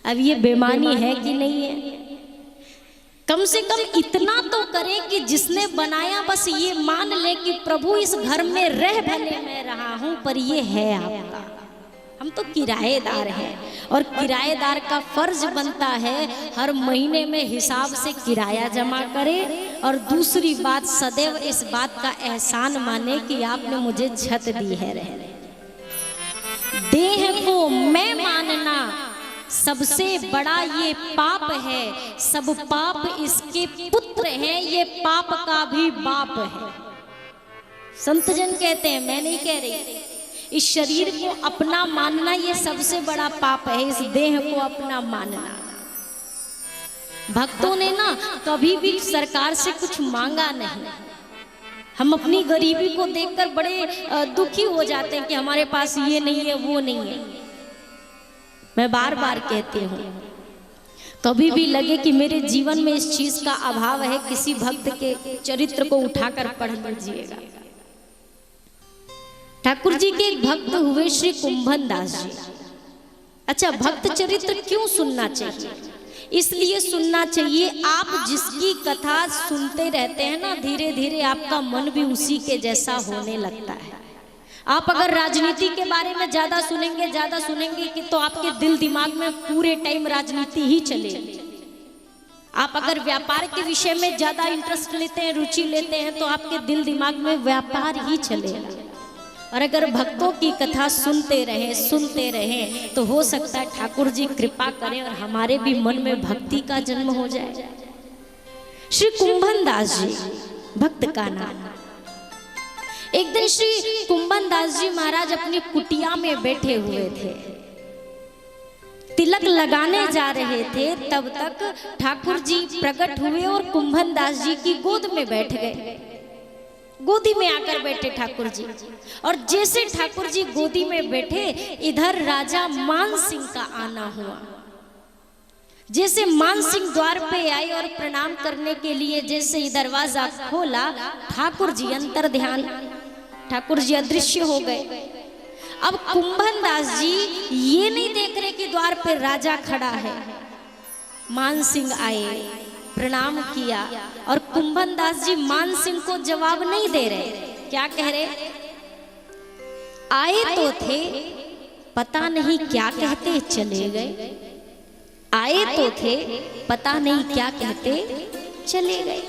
अब ये बेईमानी है कि नहीं है? कम से कम इतना तो करें कि जिसने बनाया बस ये मान ले कि प्रभु इस घर में रह भले मैं रहा हूं पर ये है आपका। हम तो किराएदार हैं और किराएदार का फर्ज बनता है हर महीने में हिसाब से किराया जमा करे। और दूसरी बात, सदैव इस बात का एहसान माने कि आपने मुझे छत दी है रहने। देह को मैं मानना सबसे बड़ा ये पाप है। सब पाप इसके पुत्र हैं, ये पाप का भी बाप है। संत जन कहते हैं, मैं नहीं कह रही। इस शरीर को अपना मानना ये सबसे बड़ा पाप है, इस देह को अपना मानना। भक्तों ने ना कभी भी सरकार से कुछ मांगा नहीं। हम अपनी गरीबी को देखकर बड़े दुखी हो जाते हैं कि हमारे पास ये नहीं है वो नहीं है। मैं बार बार कहती हूँ, कभी भी लगे कि मेरे जीवन में इस चीज का अभाव है, किसी भक्त के चरित्र को उठाकर पढ़ लीजिएगा। ठाकुर जी के एक भक्त हुए श्री कुंभन दास जी। अच्छा, भक्त चरित्र क्यों सुनना चाहिए? इसलिए सुनना चाहिए, आप जिसकी कथा सुनते रहते हैं ना, धीरे धीरे आपका मन भी उसी के जैसा होने लगता है। आप अगर राजनीति के बारे में ज्यादा सुनेंगे कि तो आपके दिल दिमाग में पूरे टाइम राजनीति ही चलेगी। आप अगर व्यापार के विषय में ज्यादा इंटरेस्ट लेते हैं, रुचि लेते हैं, तो आपके दिल दिमाग में व्यापार ही चलेगा। और अगर भक्तों की कथा सुनते रहें तो हो सकता है ठाकुर जी कृपा करें और हमारे भी मन में भक्ति का जन्म हो जाए। श्री कुंभन दास जी भक्त का नाम। एक दिन श्री कुंभन दास जी महाराज अपनी कुटिया में बैठे हुए थे, तिलक लगाने जा रहे थे, तब तक ठाकुर जी प्रकट हुए और कुंभन दास जी की गोद में बैठ गए। गोदी में आकर बैठे ठाकुर जी, और जैसे ठाकुर जी गोदी में बैठे इधर राजा मान सिंह का आना हुआ। जैसे मान सिंह द्वार पे आए और प्रणाम करने के लिए जैसे ही दरवाजा खोला, ठाकुर जी अंतर ध्यान, ठाकुर जी अदृश्य हो गए। अब कुंभन दास जी ये नहीं देख रहे कि द्वार पे राजा खड़ा है। मान सिंह आए, प्रणाम किया, और कुंभन दास जी मान सिंह को जवाब नहीं दे रहे। क्या कह रहे? आए तो थे, पता नहीं क्या कहते चले गए। आए तो थे, पता नहीं क्या कहते चले गए।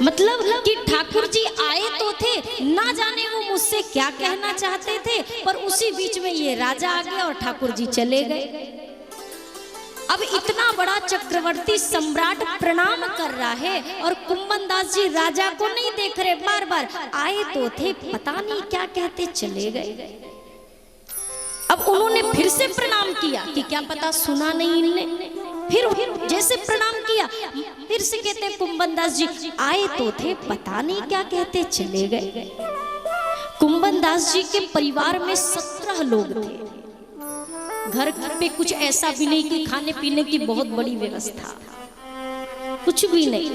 मतलब कि ठाकुर जी आए तो थे, ना जाने वो मुझसे क्या कहना चाहते थे, पर उसी बीच में ये राजा आ गया और ठाकुर जी चले गए। अब इतना बड़ा चक्रवर्ती सम्राट प्रणाम कर रहा है और कुंभन दास जी राजा को नहीं देख रहे, बार बार आए तो थे, पता नहीं क्या कहते चले गए। अब उन्होंने फिर से प्रणाम किया कि क्या पता सुना नहीं इनने। फिर जैसे प्रणाम किया, फिर से कहते कुंभन दास जी आए तो थे, पता नहीं क्या कहते चले गए। कुंभन दास जी के परिवार में 17 लोग थे। घर पे कुछ ऐसा भी नहीं कि खाने पीने की बहुत बड़ी व्यवस्था, कुछ भी नहीं।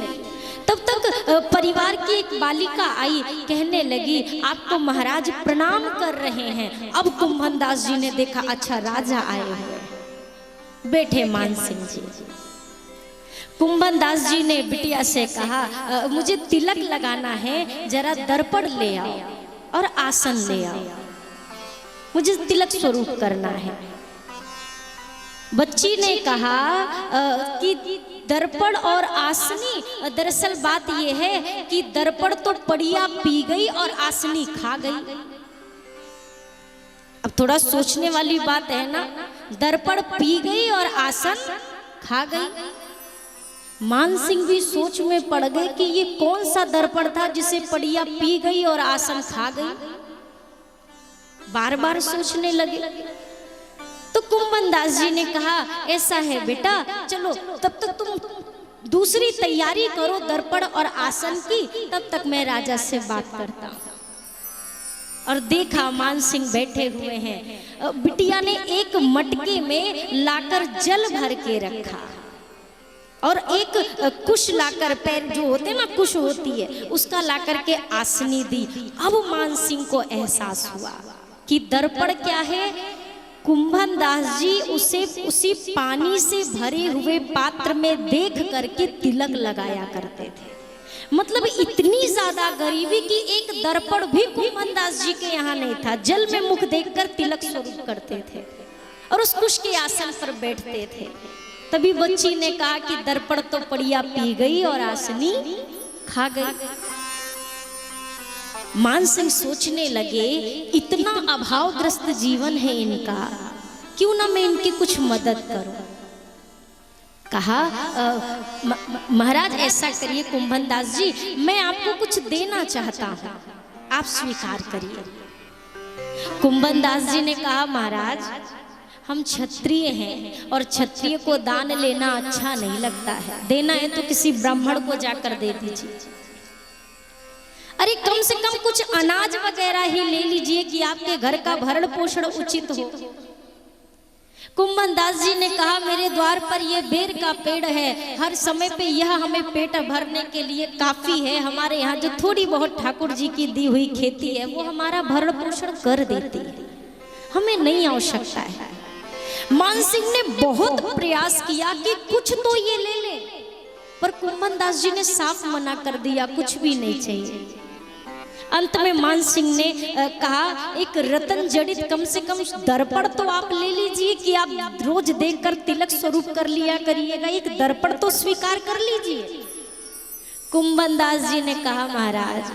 तब तक परिवार की एक बालिका आई, कहने लगी आपको महाराज प्रणाम कर रहे हैं। अब कुंभन दास जी ने देखा, अच्छा राजा आए हुए, बैठे मान सिंह जी। कुंभन दास जी ने बिटिया से कहा मुझे तिलक लगाना है, जरा दर्पण ले आओ और आसन ले आओ, मुझे तिलक स्वरूप करना है। बच्ची ने कहा कि दर्पण और आसनी, दरअसल बात यह है कि दर्पण तो पड़िया पी गई और आसनी खा गई। अब थोड़ा सोचने वाली बात है ना, दर्पण पी गई और आसन खा गई। मान सिंह भी सोच में पड़ गए कि ये कौन सा दर्पण था जिसे पड़िया पी गई और आसन खा गई। बार बार सोचने लगे। तो कुंभन दास जी ने कहा ऐसा है बेटा, चलो तब तक तुम दूसरी तैयारी करो दर्पण और आसन की, तब तक मैं राजा से बात करता हूँ। और देखा मान सिंह बैठे हुए हैं। बिटिया ने एक मटके में लाकर जल भर के रखा और एक कुश लाकर, पैर जो होते ना कुश होती है, उसका लाकर के आसनी दी। अब मान सिंह को एहसास हुआ कि दर्पण क्या है। कुंभन दास जी उसे उसी पानी से भरे हुए पात्र में देख करके तिलक लगाया करते थे। मतलब इतनी ज्यादा गरीबी कि एक दर्पण भी कुंभन दास जी के यहाँ नहीं था। जल में मुख देखकर तिलक स्वरूप करते थे और उस कुश के आसन पर बैठते थे। तभी बच्ची ने कहा कि दर्पण तो पड़िया पी गई और आसनी खा गई। मान सिंह सोचने लगे इतना अभावग्रस्त जीवन है इनका, क्यों ना मैं इनकी कुछ मदद करूं। कहा महाराज ऐसा करिए कुंभन दास जी, मैं आपको कुछ देना चाहता हूं, आप स्वीकार करिए। कुंभन दास जी ने कहा महाराज हम क्षत्रिय हैं और क्षत्रिय को दान लेना अच्छा नहीं लगता है, देना है तो किसी ब्राह्मण को जाकर दे दीजिए। अरे कम से कम कुछ अनाज वगैरह ही ले लीजिए कि आपके घर का भरण पोषण उचित हो। कुंभन दास जी ने कहा मेरे द्वार पर ये बेर का पेड़ है, हर समय पे यह हमें पेट भरने के लिए काफी है। हमारे यहाँ जो थोड़ी बहुत ठाकुर जी की दी हुई खेती है वो हमारा भरण पोषण कर देती है, हमें नहीं आवश्यकता है। मान सिंह ने बहुत प्रयास किया कि कुछ तो ये ले ले, पर कुंभन दास जी ने साफ मना कर दिया, कुछ भी नहीं चाहिए। अंत में मान सिंह ने कहा एक रतन जड़ित कम से कम दर्पण तो आप ले लीजिए कि आप रोज देखकर तिलक स्वरूप कर लिया करिएगा, एक दर्पण तो स्वीकार कर लीजिए। कुंभन दास जी ने कहा महाराज,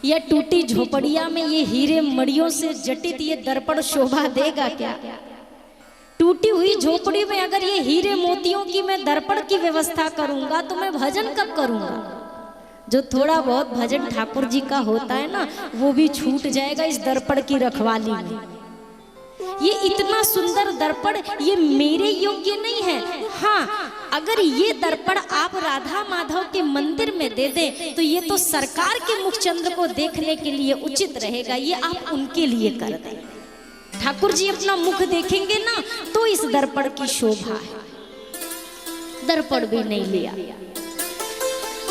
यह टूटी झोपड़िया में ये हीरे मड़ियों से जटित ये दर्पण शोभा देगा क्या? टूटी हुई झोपड़ी में अगर ये हीरे मोतियों की मैं दर्पण की व्यवस्था करूंगा तो मैं भजन कब करूंगा? जो थोड़ा बहुत भजन ठाकुर जी का होता है ना, वो भी छूट जाएगा इस दर्पण की रखवाली में। ये इतना सुंदर दर्पण ये मेरे योग्य नहीं है। हाँ, अगर ये दर्पण आप राधा माधव के मंदिर में दे दें तो ये तो सरकार के मुखचंद्र को देखने के लिए उचित रहेगा, ये आप उनके लिए कर दें। ठाकुर जी अपना मुख देखेंगे ना तो इस दर्पण की शोभा है। दर्पण भी नहीं लिया।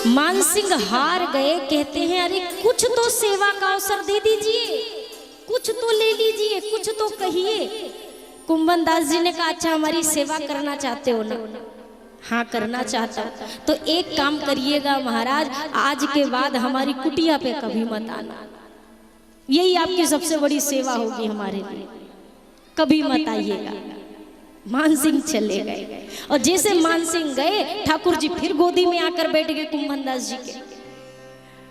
मानसिंह हार गए, कहते हैं अरे कुछ तो सेवा का अवसर दे दीजिए, कुछ तो ले लीजिए, कुछ तो कहिए। कुंभन दास जी ने कहा अच्छा हमारी सेवा करना चाहते हो ना? हाँ करना चाहता हूं। तो एक काम करिएगा महाराज, आज के बाद हमारी कुटिया पे कभी मत आना, यही आपकी सबसे बड़ी सेवा होगी हमारे लिए, कभी मत आइएगा। मानसिंह चले गए और जैसे मानसिंह गए ठाकुर जी फिर गोदी में आकर बैठ गए कुंभन दास जी के।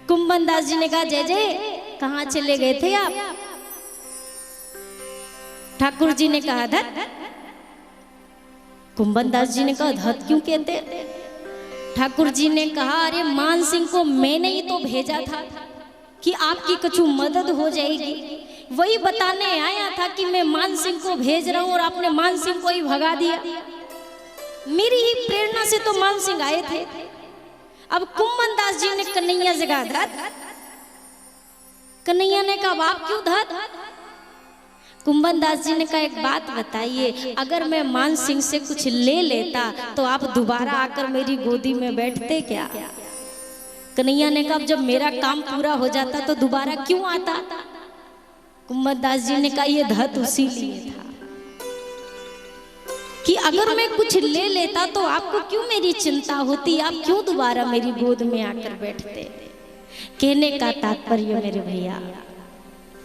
कुंभन दास जी ने कहा जय जय कहाँ चले गए थे आप? ठाकुर जी ने कहा धत। कुंभन दास जी ने कहा धत क्यों कहते? ठाकुर जी ने कहा अरे मानसिंह को मैंने ही तो भेजा था कि आपकी कछु मदद हो जाएगी, वही बताने आया था कि मैं मानसिंह को भेज रहा हूं और आपने मानसिंह को ही भगा दिया। मेरी ही प्रेरणा से तो मानसिंह आए थे। अब कुंभन दास जी ने कन्हैया से कहा धत। कन्हैया ने कहा आप क्यों धत? कुंभन दास जी ने कहा एक बात बताइए, अगर मैं मानसिंह से कुछ ले लेता तो आप दोबारा आकर मेरी गोदी में बैठते क्या? कन्हैया ने कहा जब मेरा काम पूरा हो जाता तो दोबारा क्यों आता? कुंभन दास जी ने कहा ये धत उसी लिए था कि अगर मैं कुछ ले लेता तो आपको क्यों मेरी चिंता होती, आप क्यों दोबारा मेरी गोद में आकर बैठते। कहने का तात्पर्य मेरे भैया,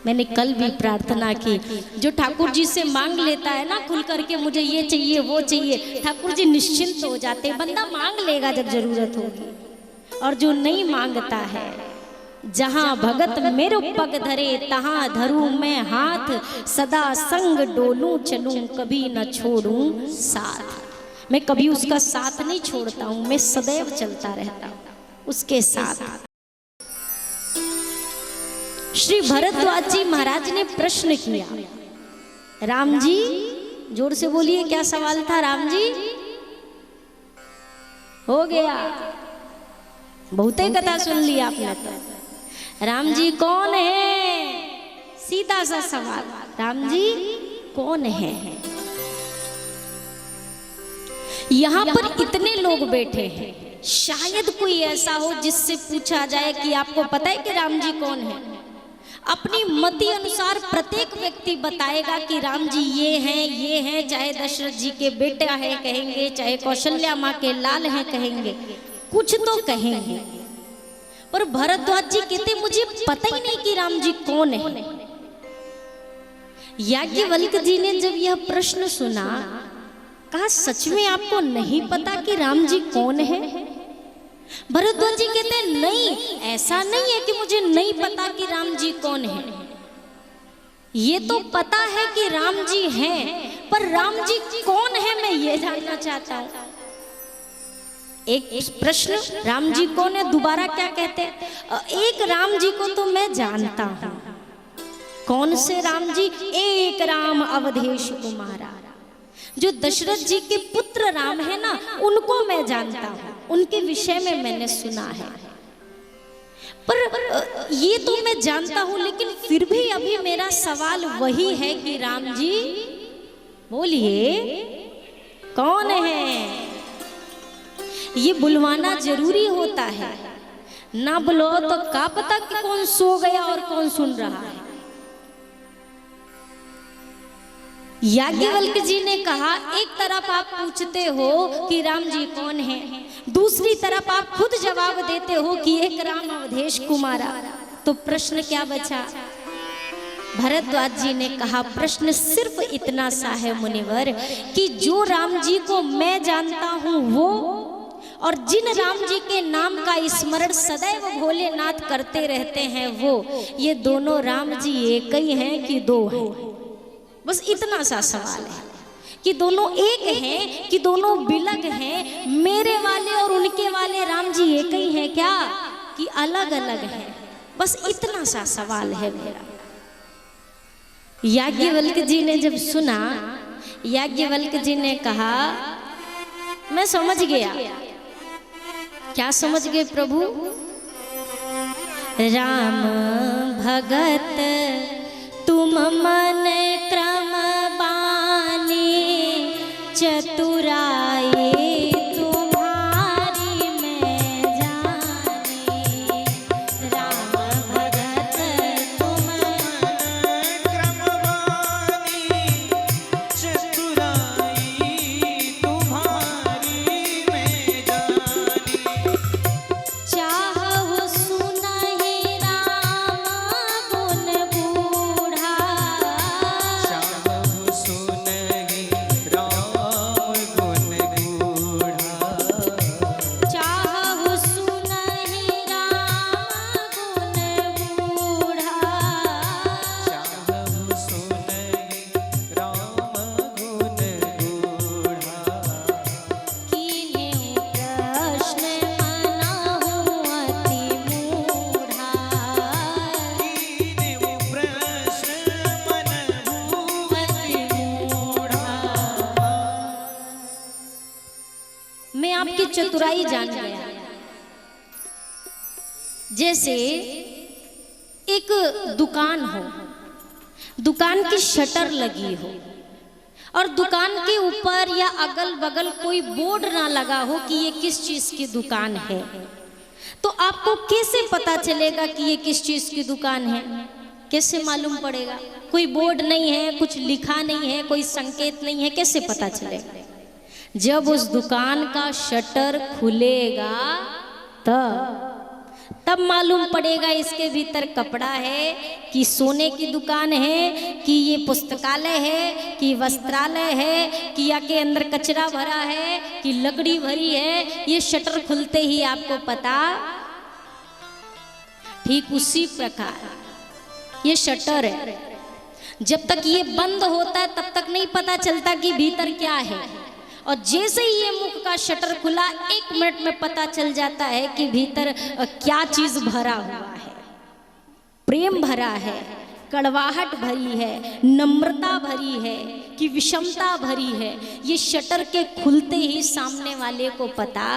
मैंने कल भी प्रार्थना की, जो ठाकुर जी से मांग लेता है ना खुल करके मुझे ये चाहिए वो चाहिए, ठाकुर जी निश्चिंत हो जाते। बंदा मांग लेगा जब जरूरत होगी, और जो नहीं मांगता है, जहां भगत मेरो पग धरे तहां धरूं मैं हाथ, सदा संग डोलूं चलूं कभी न छोड़ूं साथ। मैं कभी उसका साथ नहीं छोड़ता हूं, मैं सदैव चलता रहता हूं उसके साथ। श्री भरद्वाज जी महाराज ने प्रश्न किया, राम जी जोर से बोलिए क्या सवाल था? राम जी हो गया, बहुत ही कथा सुन ली आपने तो। राम जी कौन है? सीधा सा सवाल, राम जी कौन है? यहाँ पर इतने लोग बैठे हैं, शायद कोई ऐसा हो जिससे पूछा जाए कि आपको पता है कि राम जी कौन है? अपनी मति अनुसार प्रत्येक व्यक्ति बताएगा कि राम जी ये हैं, चाहे दशरथ जी के बेटे हैं कहेंगे, चाहे कौशल्या माँ के लाल हैं कहेंगे, कुछ तो कहेंगे। पर भरद्वाज जी कहते मुझे पता ही नहीं कि राम जी कौन है। याज्ञवल्क्य जी ने जब यह प्रश्न सुना, कहा सच में आपको नहीं पता कि राम जी कौन है? भरद्वाज जी कहते हैं नहीं, ऐसा नहीं है कि मुझे नहीं पता कि राम जी कौन है, ये तो पता है कि राम जी हैं, पर राम जी कौन है मैं ये जानना चाहता हूं। एक प्रश्न राम जी कौन है, दोबारा क्या कहते हैं? एक राम जी को तो मैं जानता हूं। कौन से राम जी? एक राम अवधेश कुमारा, जो दशरथ जी के पुत्र राम है ना, उनको मैं जानता हूं, उनके विषय में मैंने सुना है। पर ये तो मैं जानता हूं, लेकिन फिर भी अभी मेरा सवाल वही है कि राम जी बोलिए कौन है? ये बुलवाना जरूरी होता है, ना बुलो तो क्या पता कि कौन सो गया और कौन सुन रहा है। याज्ञवल्क्य जी ने कहा एक तरफ आप पूछते हो कि राम जी कौन है, दूसरी तरफ आप खुद जवाब देते हो कि एक राम अवधेश कुमारा, तो प्रश्न क्या बचा? भरद्वाज जी ने कहा प्रश्न सिर्फ इतना सा है मुनिवर कि जो राम जी को मैं जानता हूं वो, और जिन राम जी के नाम का स्मरण सदैव भोलेनाथ करते रहते हैं वो ये दोनों राम जी एक ही हैं कि दो हैं? बस इतना सा सवाल है कि दोनों एक हैं कि दोनों बिलग हैं? मेरे वाले और उनके वाले राम जी एक ही हैं क्या कि अलग अलग हैं? बस इतना सा सवाल है मेरा। याज्ञवल्क्य जी ने जब सुना, याज्ञवल्क्य जी ने कहा मैं समझ गया। क्या समझ गए प्रभु? राम भगत तुम मन क्रम बानी, चतुराई तुम्हारी मैं जानी। राम भगत तुम क्रमवानी, चतुराई तुम्हारी मैं जानी। चाहु सुनहि राम गुण बूढ़ा, चाहु सुनहि राम गुण गूढ़ा। चाहु सुनहि राम गुण बूढ़ा। चाहु सुनहि राम गुण गूढ़ा। कीन्हे प्रश्न मनहु अति मूढ़ा। कीन्हे प्रश्न मनहु अति मूढ़ा। मैं आपकी चतुराई जान गया। जैसे एक दुकान हो, दुकान की शटर लगी हो और दुकान के ऊपर या अगल बगल कोई बोर्ड ना लगा हो कि ये किस चीज की दुकान है, तो आपको कैसे पता चलेगा कि ये किस चीज की दुकान है? कैसे मालूम पड़ेगा? कोई बोर्ड नहीं है, कुछ लिखा नहीं है, कोई संकेत नहीं है, कैसे पता चलेगा? जब उस दुकान का शटर खुलेगा तब मालूम पड़ेगा इसके भीतर कपड़ा है कि सोने की दुकान है कि ये पुस्तकालय है कि वस्त्रालय है कि या के अंदर कचरा भरा है कि लकड़ी भरी है। ये शटर खुलते ही आपको पता। ठीक उसी प्रकार ये शटर है, जब तक ये बंद होता है तब तक नहीं पता चलता कि भीतर क्या है, और जैसे ही ये मुख का शटर खुला 1 मिनट में पता चल जाता है कि भीतर क्या चीज भरा हुआ है। प्रेम भरा है, कड़वाहट भरी है, नम्रता भरी है कि विषमता भरी है। ये शटर के खुलते ही सामने वाले को पता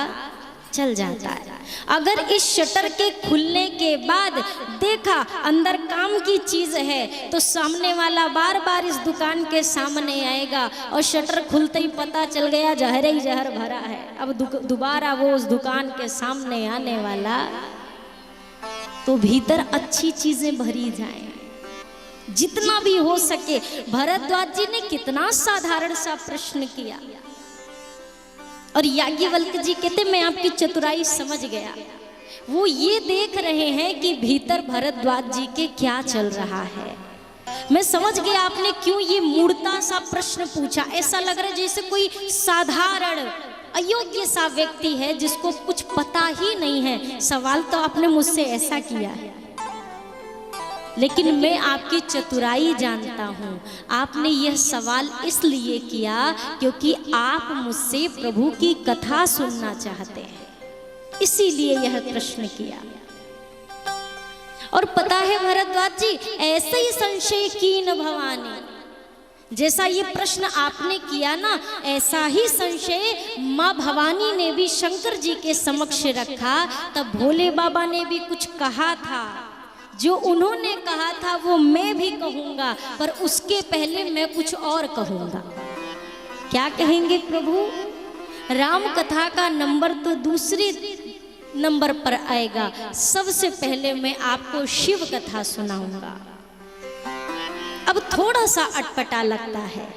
चल जाता है। अगर इस शटर के खुलने के बाद देखा अंदर काम की चीज है तो सामने वाला बार बार इस दुकान के सामने आएगा, और शटर खुलते ही पता चल गया जहर ही जहर भरा है। अब दोबारा वो उस दुकान के सामने आने वाला तो भीतर अच्छी चीजें भरी जाएं, जितना भी हो सके। भरद्वाज जी ने कितना साधारण सा प्रश्न किया और याज्ञवल्क्य जी कहते मैं आपकी चतुराई समझ गया। वो ये देख रहे हैं कि भीतर भरद्वाज जी के क्या चल रहा है। मैं समझ गया आपने क्यों ये मूर्ता सा प्रश्न पूछा। ऐसा लग रहा है जैसे कोई साधारण अयोग्य सा व्यक्ति है जिसको कुछ पता ही नहीं है। सवाल तो आपने मुझसे ऐसा किया है, लेकिन मैं आपकी चतुराई जानता हूँ। आपने यह सवाल इसलिए किया क्योंकि आप मुझसे प्रभु की कथा सुनना चाहते हैं, इसीलिए यह प्रश्न किया। और पता है भरद्वाज जी, ऐसे ही संशय कीन भवानी, जैसा ये प्रश्न आपने किया ना, ऐसा ही संशय माँ भवानी ने भी शंकर जी के समक्ष रखा। तब भोले बाबा ने भी कुछ कहा था, जो उन्होंने कहा था वो मैं भी कहूंगा, पर उसके पहले मैं कुछ और कहूंगा। क्या कहेंगे प्रभु? राम कथा का नंबर तो दूसरे नंबर पर आएगा, सबसे पहले मैं आपको शिव कथा सुनाऊंगा। अब थोड़ा सा अटपटा लगता है,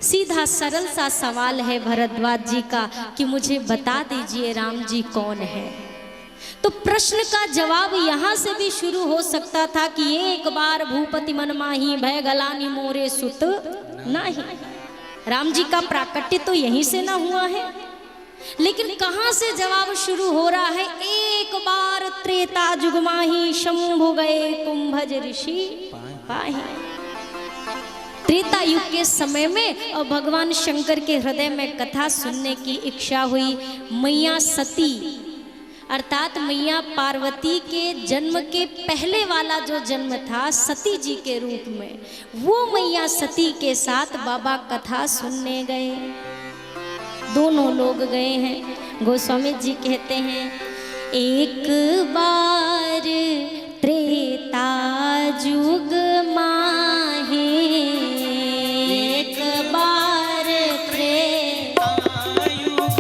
सीधा सरल सा सवाल है भरद्वाज जी का कि मुझे बता दीजिए राम जी कौन है। तो प्रश्न का जवाब यहाँ से भी शुरू हो सकता था कि एक बार भूपति मन माही भय गलानी मोरे सुत नहीं। राम जी का प्राकट्य तो यहीं से ना हुआ है। लेकिन कहां से जवाब शुरू हो रहा है? एक बार त्रेता जुग माही शंभु गए कुंभज ऋषि पाही। त्रेता युग के समय में और भगवान शंकर के हृदय में कथा सुनने की इच्छा हुई। मैया सती अर्थात मैया पार्वती के जन्म के पहले वाला जो जन्म था सती जी के रूप में, वो मैया सती के साथ बाबा कथा सुनने गए। दोनों लोग गए हैं। गोस्वामी जी कहते हैं एक बार त्रेता जुग माहे, एक बार त्रेता युग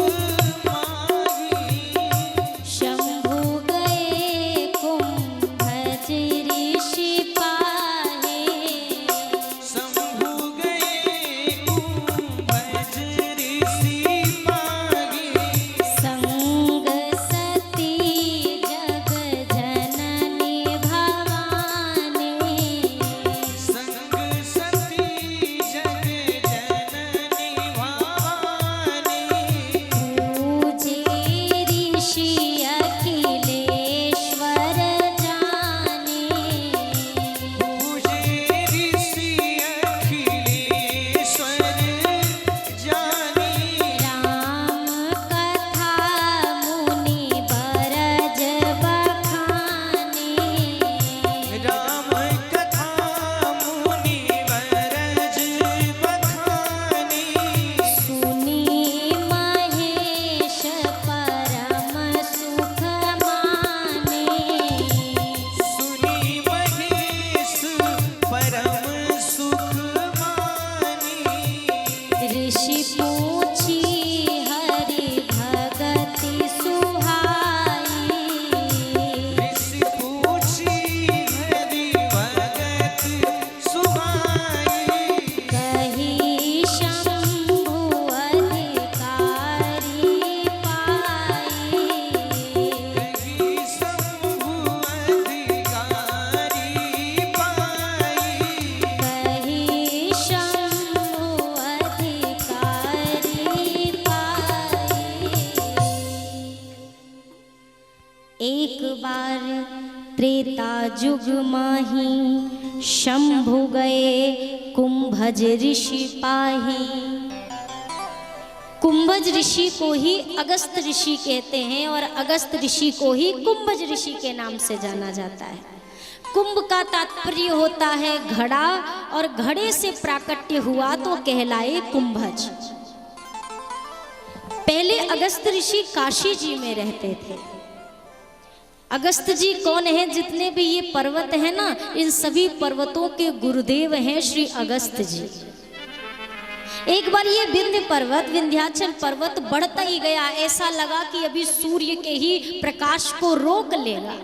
माही शंभु गए कुंभज ऋषि पाहे। शंभु गए कुंभज ऋषि पाही संग सती जग जननी भवानी। संग सती जग जननी भवानी पूजे ऋषि अखिलेश्वर जाने। पूजे ऋषि अखिलेश्वर जानी राम कथा मुनि बरज बखाने। राम कथा मुनि बरज बखानी सुनी महेश परम सुख माने। सुनी महेश परम सुख मानी ऋषि पूछी हरि भगति सुहाई। ऋषि पूछी हरि भगत सुहाई कही शंभु अधिकारी पाई। कही शंभु अधिकारी पाई कही शंभु अधिकारी पाई। एक बार त्रेता जुग माही शंभु गए कुंभज ऋषि पाही। कुंभज ऋषि को ही अगस्त ऋषि कहते हैं और अगस्त ऋषि को ही कुंभज ऋषि के नाम से जाना जाता है। कुंभ का तात्पर्य होता है घड़ा, और घड़े से प्राकट्य हुआ तो कहलाए कुंभज। पहले अगस्त ऋषि काशी जी में रहते थे। अगस्त जी कौन है? जितने भी ये पर्वत हैं ना, इन सभी पर्वतों के गुरुदेव हैं श्री अगस्त जी। एक बार ये विंध्य पर्वत, विंध्याचल पर्वत बढ़ता ही गया। ऐसा लगा कि अभी सूर्य के ही प्रकाश को रोक लेगा।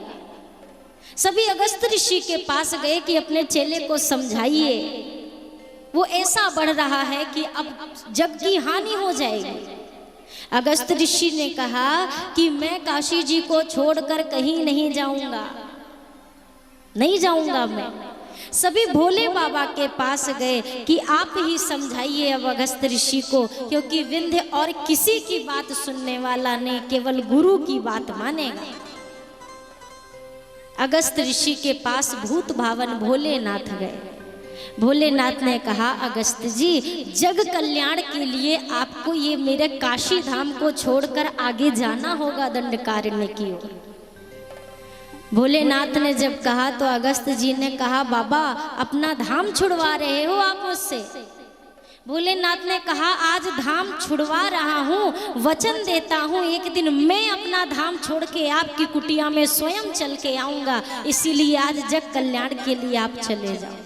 सभी अगस्त ऋषि के पास गए कि अपने चेले को समझाइए, वो ऐसा बढ़ रहा है कि अब जग की हानि हो जाएगी। अगस्त ऋषि ने कहा कि मैं काशी जी को छोड़कर कहीं नहीं जाऊंगा, नहीं जाऊंगा मैं। सभी भोले बाबा के पास गए कि आप ही समझाइए अब अगस्त ऋषि को, क्योंकि विंध्य और किसी की बात सुनने वाला नहीं, केवल गुरु की बात मानेगा। अगस्त ऋषि के पास भूत भावन भोलेनाथ गए। भोलेनाथ ने कहा अगस्त जी, जग कल्याण के लिए आपको ये मेरे काशी धाम को छोड़कर आगे जाना होगा दंडकारण्य की ओर। भोलेनाथ ने जब कहा तो अगस्त जी ने कहा बाबा अपना धाम छुड़वा रहे हो आप मुझसे? भोलेनाथ ने कहा आज धाम छुड़वा रहा हूँ, वचन देता हूँ एक दिन मैं अपना धाम छोड़ के आपकी कुटिया में स्वयं चल के आऊंगा, इसीलिए आज जग कल्याण के लिए आप चले जाओ।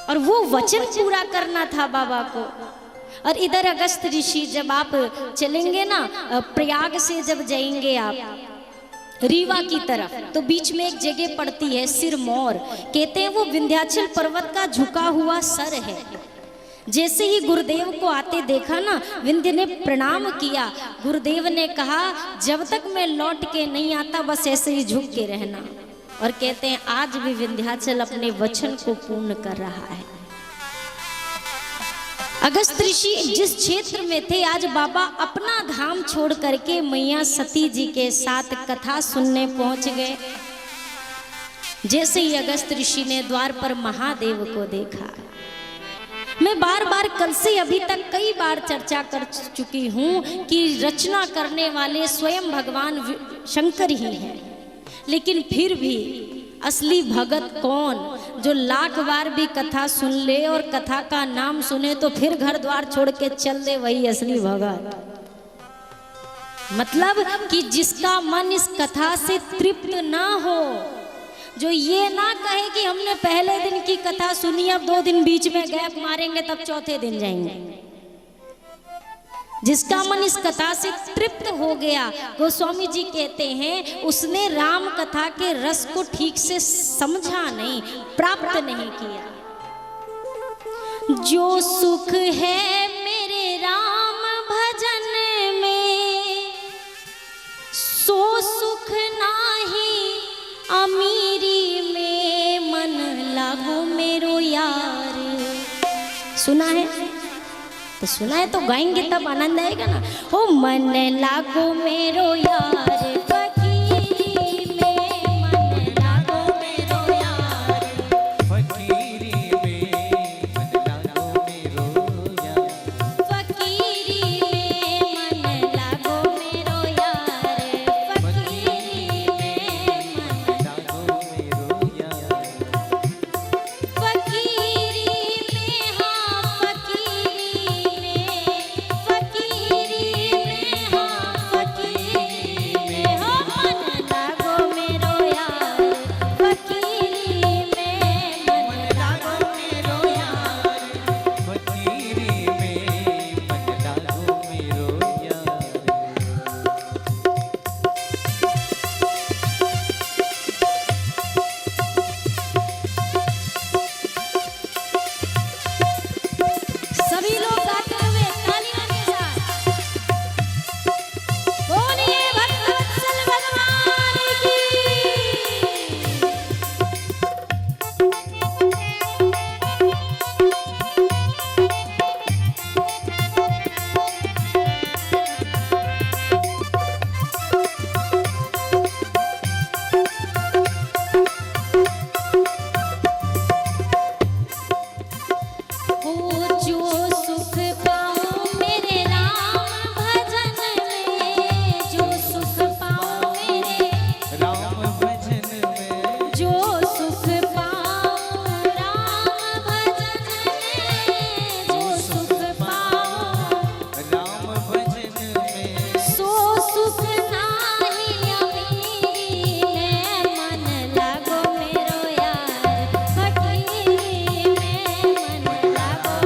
और वो वचन पूरा करना था बाबा को। और इधर अगस्त ऋषि जब आप चलेंगे ना, प्रयाग से जब जाएंगे आप रीवा की तरफ, तो बीच में एक जगह पड़ती है सिरमौर। कहते हैं वो विंध्याचल पर्वत का झुका हुआ सर है। जैसे ही गुरुदेव को आते देखा ना, विंध्य ने प्रणाम किया। गुरुदेव ने कहा जब तक मैं लौट के नहीं आता बस ऐसे ही झुक के रहना। और कहते हैं आज भी विंध्याचल अपने वचन को पूर्ण कर रहा है। अगस्त ऋषि जिस क्षेत्र में थे, आज बाबा अपना धाम छोड़ करके मैया सती जी के साथ कथा सुनने पहुंच गए। जैसे ही अगस्त ऋषि ने द्वार पर महादेव को देखा, मैं बार बार कल से अभी तक कई बार चर्चा कर चुकी हूँ कि रचना करने वाले स्वयं भगवान शंकर ही हैं, लेकिन फिर भी असली भगत कौन, जो लाख बार भी कथा सुन ले और कथा का नाम सुने तो फिर घर द्वार छोड़ के चल दे, वही असली भगत। मतलब कि जिसका मन इस कथा से तृप्त ना हो, जो ये ना कहे कि हमने पहले दिन की कथा सुनी, अब 2 दिन बीच में गैप मारेंगे तब चौथे दिन जाएंगे। जिसका मन इस कथा से तृप्त हो गया, गोस्वामी जी कहते हैं, उसने राम कथा के रस को ठीक से समझा नहीं, प्राप्त नहीं किया। जो सुख है मेरे राम भजन में, सो सुख नाही अमीरी में, मन लागो मेरो यार। सुना है तो सुना है तो गाएंगे तब आनंद आएगा ना। ओ मन लागो मेरो यार, फकीरी में मन लागो मेरो यार, फकीरी में मन लागो मेरो यार, फकीरी में मन लागो मेरो यार, फकीरी में मन लागो मेरो यार, फकीरी में, हाँ फकीरी में, फकीरी में, हाँ फकीरी में, हो मन लागो मेरो यार, फकीरी में मन लागो मेरो यार। फकीरी में मन लागो मेरो यार। सभी लोग गाते हुए तालियों के साथ बोलिए भक्तवत्सल भगवान की। ओ जो सुख पाऊं मेरे राम भजन में, जो सुख पाऊं मेरे, राम भजन में, जो सुख पाऊं राम भजन में, जो सुख पाऊं राम भजन में, सो सुख नाही अमीरी में, मन लागो मेरो यार, फकीरी में मन लागो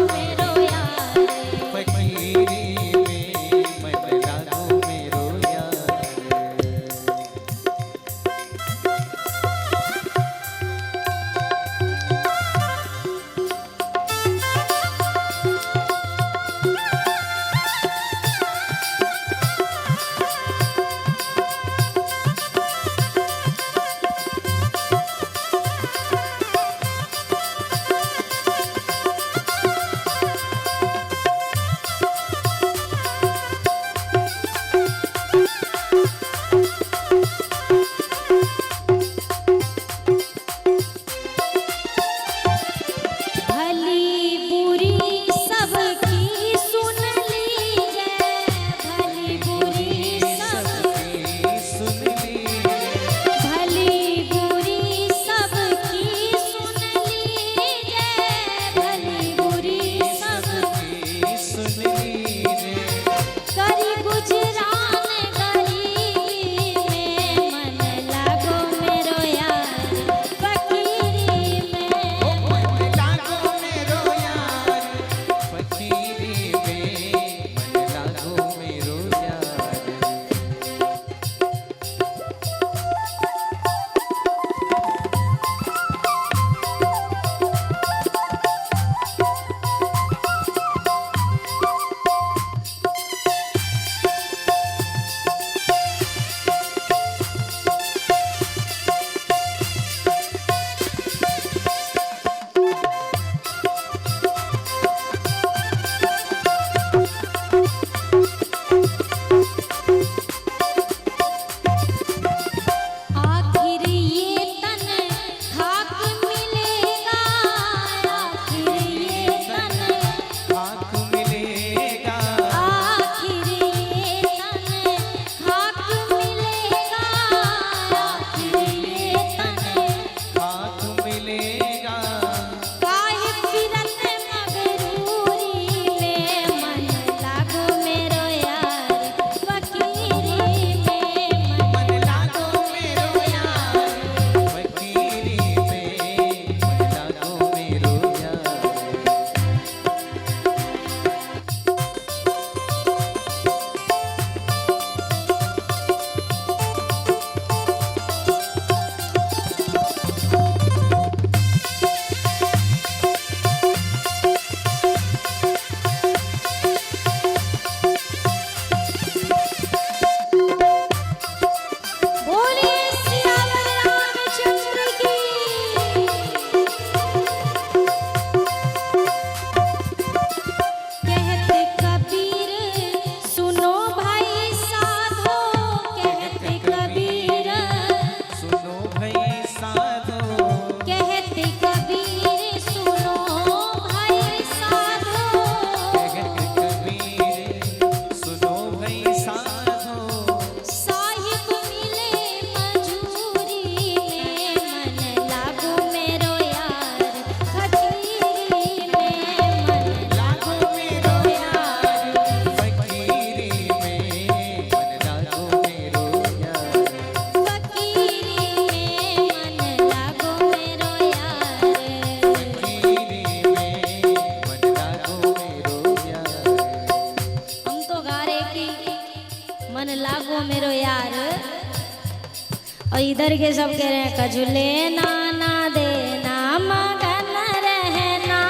और इधर के सब कह रहे हैं कछु लेना ना देना मगन रहना,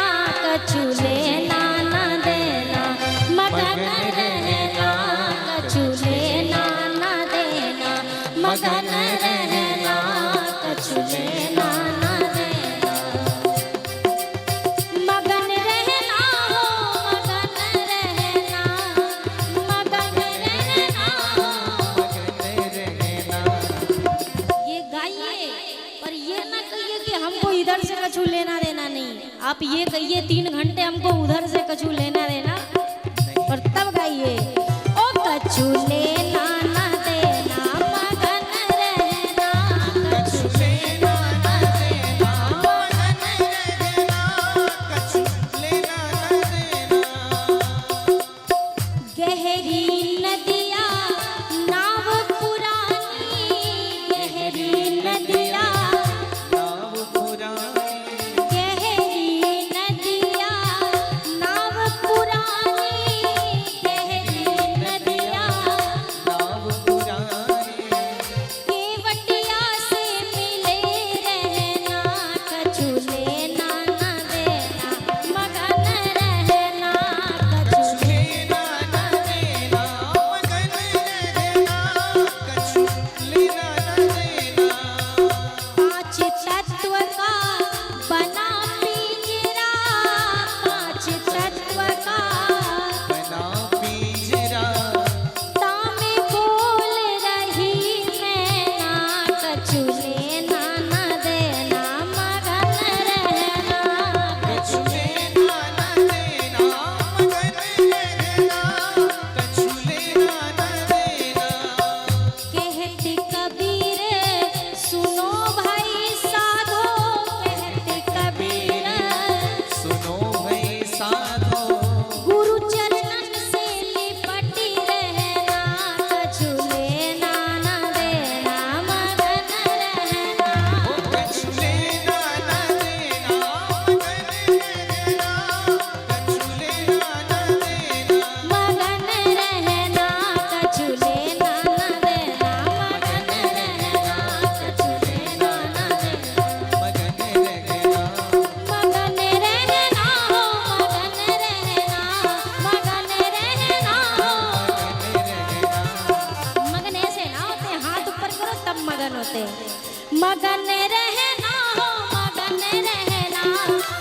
कछु लेना ना देना मगन रहना, कछु लेना ना देना मगन रहना, कछु लेना ना देना मगन रहना हो, मगन रहना, मगन रहना हो। ये गाइए, पर ये ना कहिए कि हमको इधर से कछु लेना देना नहीं। आप ये कहिए 3 घंटे हमको उधर से कछु लेना देना, और तब गाइए ओ कछु लेना ना देना मगन रहना, कछु लेना ना देना मगन रहना, कछु लेना ना देना। गहरी नदिया नाव पुरानी, गहरी नदिया, नाव पुरानी, गहरी नदिया नाव पुरानी, गहरी नदिया नाव पुरानी, केवटिया से मिले रहना, कछु लेना ना देना मगन रहना, कछु लेना ना देना मगन रहना, कछु लेना ना देना। पांच तत्व का बना पिंजरा, पांच तत्व का बना पिंजरा, तामे बोल रही मैना, कछु लेना ना देना मगन रहना, कछु लेना ना देना मगन रहना, कछु लेना ना देना। कहते कबीर सुनो भाई साधो, कहते कबीर सुनो भाई साधो, गुरु चरणन से लिपटी रहना, कछु लेना ना देना मगन रहना, कछु लेना ना देना मगन रहना, कछु लेना ना देना। मगन रहना, कछु लेना ना देना मगन रहना, कछु लेना ना देना मगन रहना, मगन रहना हो, मगन रहना, मगन रहना हो। मगन ऐसे ना होते, हाथ ऊपर करो तब मगन होते हैं। मगन रहना हो, मगन रहना,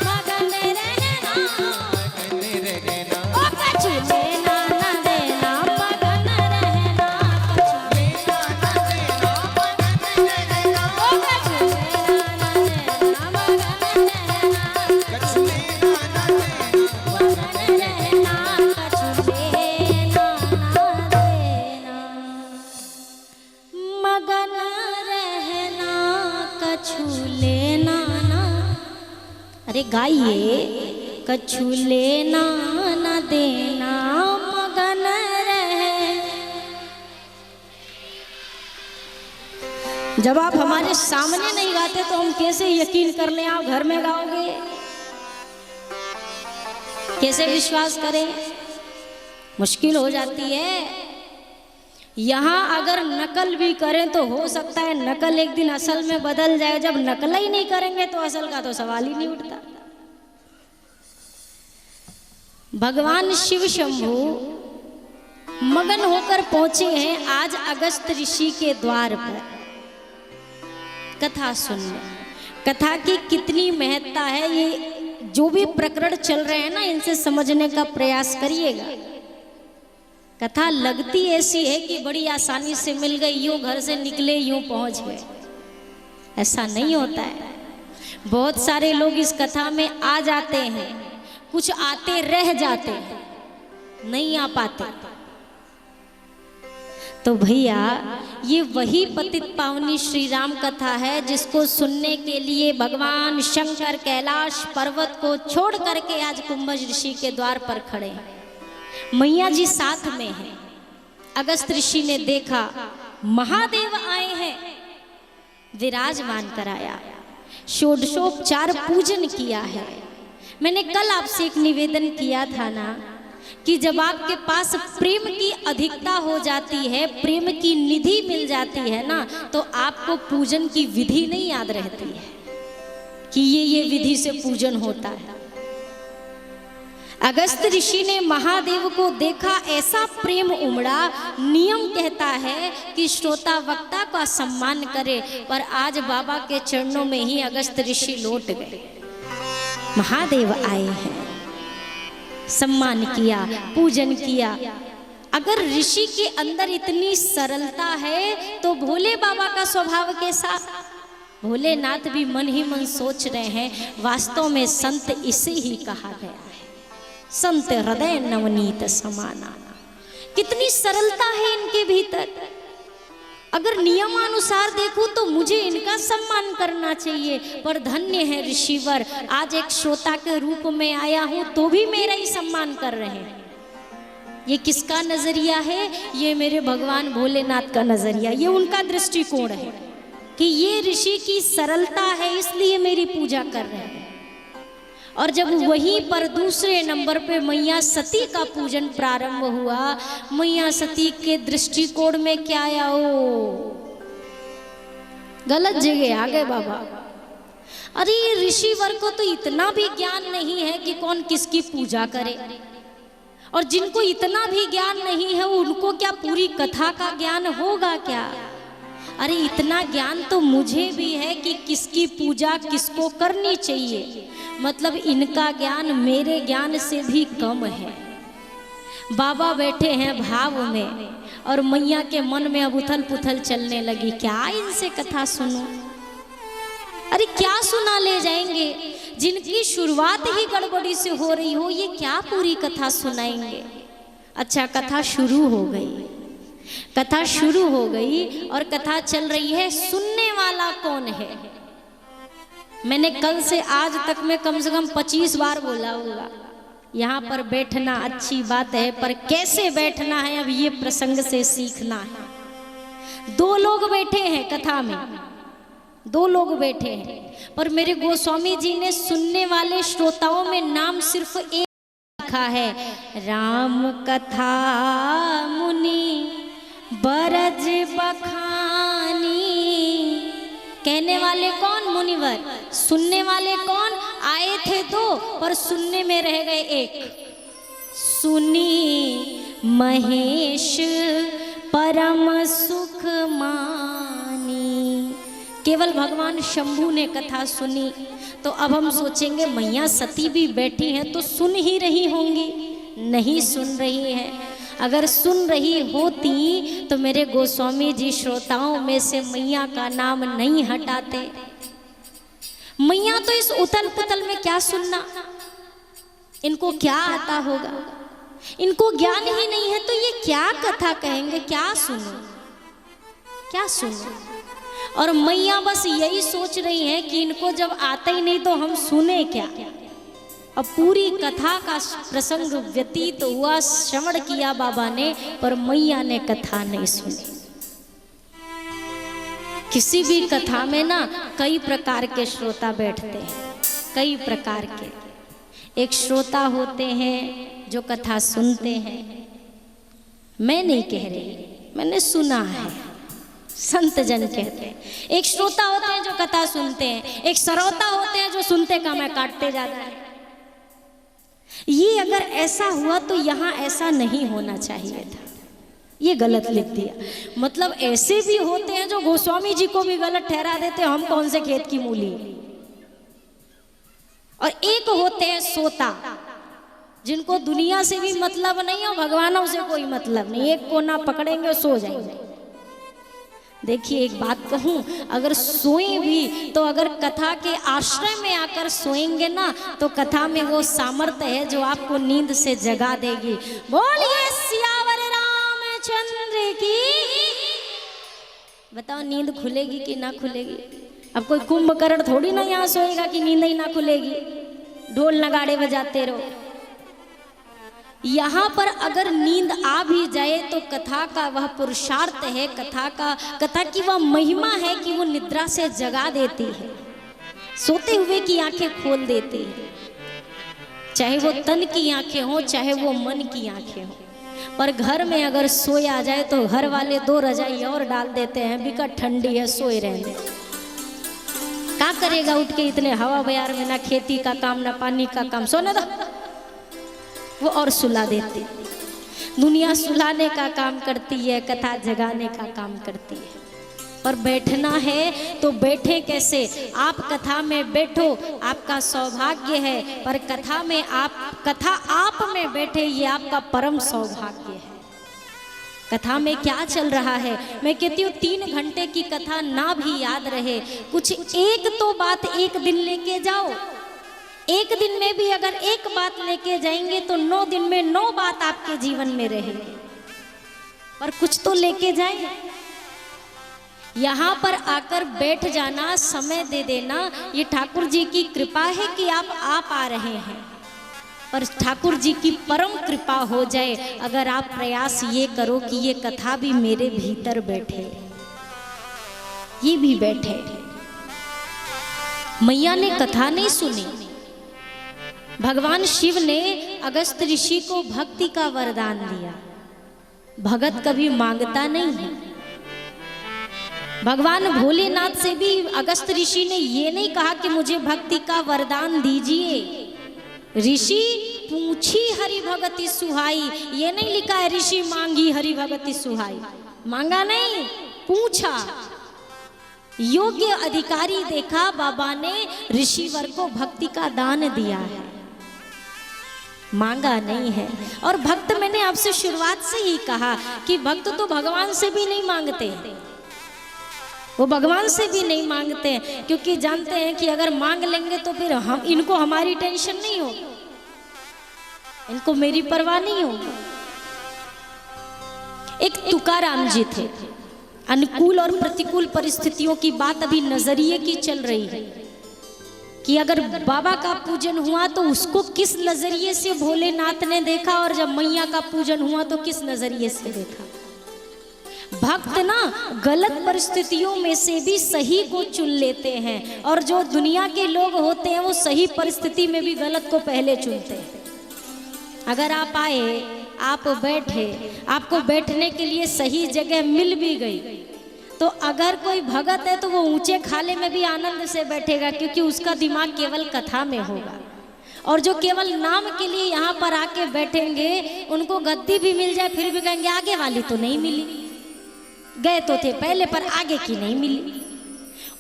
मगन रहना हो। मगन रहना, ओ कछु लेना ना देना मगन रहना, कछु लेना ना देना मगन रहना, ओ कछु लेना ना देना मगन रहना, कछु लेना ना देना मगन रहना, कछु लेना ना देना मगन रहना, कछु लेना ना। अरे गाइए कछु लेना ना देना मगन रहे। जब आप हमारे सामने नहीं गाते तो हम कैसे यकीन कर लें आप घर में गाओगे, कैसे विश्वास करें, मुश्किल हो जाती है। यहाँ अगर नकल भी करें तो हो सकता है नकल एक दिन असल में बदल जाए, जब नकल ही नहीं करेंगे तो असल का तो सवाल ही नहीं उठता। भगवान शिव शंभु मगन होकर पहुंचे हैं आज अगस्त ऋषि के द्वार पर। कथा सुनने, कथा की कितनी महत्ता है, ये जो भी प्रकरण चल रहे हैं ना इनसे समझने का प्रयास करिएगा। कथा लगती ऐसी है कि बड़ी आसानी से मिल गई, यूं घर से निकले यूं पहुंच गए, ऐसा नहीं होता है। बहुत सारे लोग इस कथा में आ जाते हैं, कुछ आते रह जाते हैं, नहीं आ पाते। तो भैया ये वही पतित पावनी श्री राम कथा है जिसको सुनने के लिए भगवान शंकर कैलाश पर्वत को छोड़ करके आज कुंभज ऋषि के द्वार पर खड़े हैं। मैया जी साथ में हैं। अगस्त ऋषि ने देखा महादेव आए हैं, विराजमान कराया, षोडशोपचार पूजन किया है। मैंने कल आपसे एक निवेदन किया था ना कि जब आपके पास प्रेम की अधिकता हो जाती है, प्रेम की निधि मिल जाती है ना, तो आपको पूजन की विधि नहीं याद रहती है कि ये विधि से पूजन होता है। अगस्त ऋषि ने महादेव को देखा, ऐसा प्रेम उमड़ा। नियम कहता है कि श्रोता वक्ता का सम्मान करे, पर आज बाबा के चरणों में ही अगस्त ऋषि लौट गए। महादेव आए हैं, सम्मान किया, पूजन किया। अगर ऋषि के अंदर इतनी सरलता है तो भोले बाबा का स्वभाव कैसा? भोलेनाथ भी मन ही मन सोच रहे हैं, वास्तव में संत इसे ही कहा गया है, संत हृदय नवनीत समाना। कितनी सरलता है इनके भीतर। अगर नियमानुसार देखूं तो मुझे इनका सम्मान करना चाहिए, पर धन्य है ऋषिवर, आज एक श्रोता के रूप में आया हूं तो भी मेरा ही सम्मान कर रहे हैं। ये किसका नजरिया है? ये मेरे भगवान भोलेनाथ का नजरिया, ये उनका दृष्टिकोण है कि ये ऋषि की सरलता है इसलिए मेरी पूजा कर रहे हैं। और जब वहीं पर दूसरे नंबर पे मैया सती का पूजन प्रारंभ हुआ, मैया सती के दृष्टिकोण में क्या आया? ओ गलत जगह आ गए बाबा। अरे ऋषिवर को तो इतना भी ज्ञान नहीं है कि कौन किसकी पूजा करे, और जिनको इतना भी ज्ञान नहीं है उनको क्या पूरी कथा का ज्ञान होगा क्या? अरे इतना ज्ञान तो मुझे भी है कि किसकी पूजा किसको करनी चाहिए, मतलब इनका ज्ञान मेरे ज्ञान से भी कम है। बाबा बैठे हैं भाव में और मैया के मन में अब उथल पुथल चलने लगी, क्या इनसे कथा सुनो? अरे क्या सुना ले जाएंगे? जिनकी शुरुआत ही गड़बड़ी से हो रही हो, ये क्या पूरी कथा सुनाएंगे? अच्छा, कथा शुरू हो गई, कथा शुरू हो गई और कथा चल रही है। सुनने वाला कौन है? मैंने कल से आज तक में कम से कम 25 बार बोला होगा, यहाँ पर बैठना अच्छी बात है, पर कैसे बैठना है अब ये प्रसंग से सीखना है। 2 लोग बैठे हैं कथा में, 2 लोग बैठे हैं, पर मेरे गोस्वामी जी ने सुनने वाले श्रोताओं में नाम सिर्फ एक लिखा है, राम कथा मुनि बरज बखानी। कहने वाले कौन? मुनिवर। सुनने वाले कौन? आए थे 2 पर सुनने में रह गए 1। सुनी महेश परम सुख मानी। केवल भगवान शंभू ने कथा सुनी। तो अब हम सोचेंगे मैया सती भी बैठी हैं तो सुन ही रही होंगी, नहीं सुन रही है। अगर सुन रही होती तो मेरे गोस्वामी जी श्रोताओं में से मैया का नाम नहीं हटाते। मैया तो इस उथल पुथल में क्या सुनना, इनको क्या आता होगा? इनको ज्ञान ही नहीं है तो ये क्या कथा कहेंगे? क्या सुनो, क्या सुनो? और मैया बस यही सोच रही है कि इनको जब आता ही नहीं तो हम सुने क्या। अब पूरी कथा का प्रसंग व्यतीत हुआ, श्रवण किया बाबा ने, पर मैया ने कथा नहीं सुनी। किसी भी कथा में ना कई प्रकार के श्रोता बैठते हैं, कई प्रकार के। एक श्रोता होते हैं जो कथा सुनते हैं, मैं नहीं कह रही, मैंने सुना है, संत जन कहते हैं। एक श्रोता होते हैं जो कथा सुनते हैं, एक श्रोता होते हैं जो सुनते का मैं काटते जाता है। ये अगर ऐसा हुआ तो यहाँ ऐसा नहीं होना चाहिए था, ये गलत लिख दिया। मतलब ऐसे भी होते हैं जो गोस्वामी जी को भी गलत ठहरा देते, हम कौन से खेत की मूली। और एक होते हैं सोता, जिनको दुनिया से भी मतलब नहीं और भगवानों से कोई मतलब नहीं, एक कोना पकड़ेंगे सो जाएंगे। देखिए एक बात कहूँ, अगर सोए भी तो अगर कथा के आश्रय में आकर सोएंगे ना तो कथा में वो सामर्थ्य है जो आपको नींद से जगा देगी। बोलिए सियावर रामचंद्र की। बताओ नींद खुलेगी कि ना खुलेगी? अब कोई कुंभकर्ण थोड़ी ना यहाँ सोएगा कि नींद ही ना खुलेगी, ढोल नगाड़े बजाते रहो। यहाँ पर अगर नींद आ भी जाए तो कथा का वह पुरुषार्थ है, कथा की वह महिमा है कि वो निद्रा से जगा देती है, सोते हुए की आंखें खोल देती है। चाहे वो तन की आंखें हो, चाहे वो मन की आंखें हो, पर घर में अगर सोए आ जाए तो घर वाले 2 रजाई और डाल देते हैं, बिकट ठंडी है सोए रहने। क्या करेगा उठ के इतने हवा बयार में, ना खेती का काम ना पानी का काम, सोने दो, वो और सुला देते। दुनिया सुलाने का काम करती है, कथा जगाने का काम करती है, पर बैठना है तो बैठे कैसे? आप कथा में बैठो, आपका सौभाग्य है, पर कथा आप में बैठे ये आपका परम सौभाग्य है। कथा में क्या चल रहा है? मैं कहती हूँ 3 घंटे की कथा ना भी याद रहे, कुछ एक तो बात एक दिन लेके जाओ। एक दिन में भी अगर एक बात लेके जाएंगे तो 9 दिन में 9 बात आपके जीवन में रहेगी, पर कुछ तो लेके जाए। यहाँ पर आकर बैठ जाना, समय दे देना, ये ठाकुर जी की कृपा है कि आप आ रहे हैं, पर ठाकुर जी की परम कृपा हो जाए अगर आप प्रयास ये करो कि ये कथा भी मेरे भीतर बैठे, ये भी बैठे। मैया ने कथा नहीं सुनी, भगवान शिव ने अगस्त ऋषि को भक्ति का वरदान दिया। भगत कभी मांगता नहीं है। भगवान भोलेनाथ से भी अगस्त ऋषि ने ये नहीं कहा कि मुझे भक्ति का वरदान दीजिए। ऋषि पूछी हरि भगति सुहाई, ये नहीं लिखा है ऋषि मांगी हरि भगति सुहाई, मांगा नहीं, पूछा। योग्य अधिकारी देखा, बाबा ने ऋषिवर को भक्ति का दान दिया है, मांगा नहीं है। और भक्त, मैंने आपसे शुरुआत से ही कहा कि भक्त तो भगवान से भी नहीं मांगते, वो भगवान से भी नहीं मांगते हैं, क्योंकि जानते हैं कि अगर मांग लेंगे तो फिर इनको हमारी टेंशन नहीं हो, इनको मेरी परवाह नहीं होगी। एक तुकाराम जी थे। अनुकूल और प्रतिकूल परिस्थितियों की बात अभी नजरिए की चल रही है कि अगर बाबा का पूजन हुआ तो उसको किस नजरिए से भोलेनाथ ने देखा, और जब मैया का पूजन हुआ तो किस नजरिए से देखा। भक्त ना गलत परिस्थितियों में से भी सही को चुन लेते हैं, और जो दुनिया के लोग होते हैं वो सही परिस्थिति में भी गलत को पहले चुनते हैं। अगर आप आए, आप बैठे, आपको बैठने के लिए सही जगह मिल भी गई, तो अगर कोई भगत है तो वो ऊंचे खाले में भी आनंद से बैठेगा, क्योंकि उसका दिमाग केवल कथा में होगा। और जो केवल नाम के लिए यहाँ पर आके बैठेंगे, उनको गद्दी भी मिल जाए फिर भी कहेंगे आगे वाली तो नहीं मिली, गए तो थे पहले पर आगे की नहीं मिली।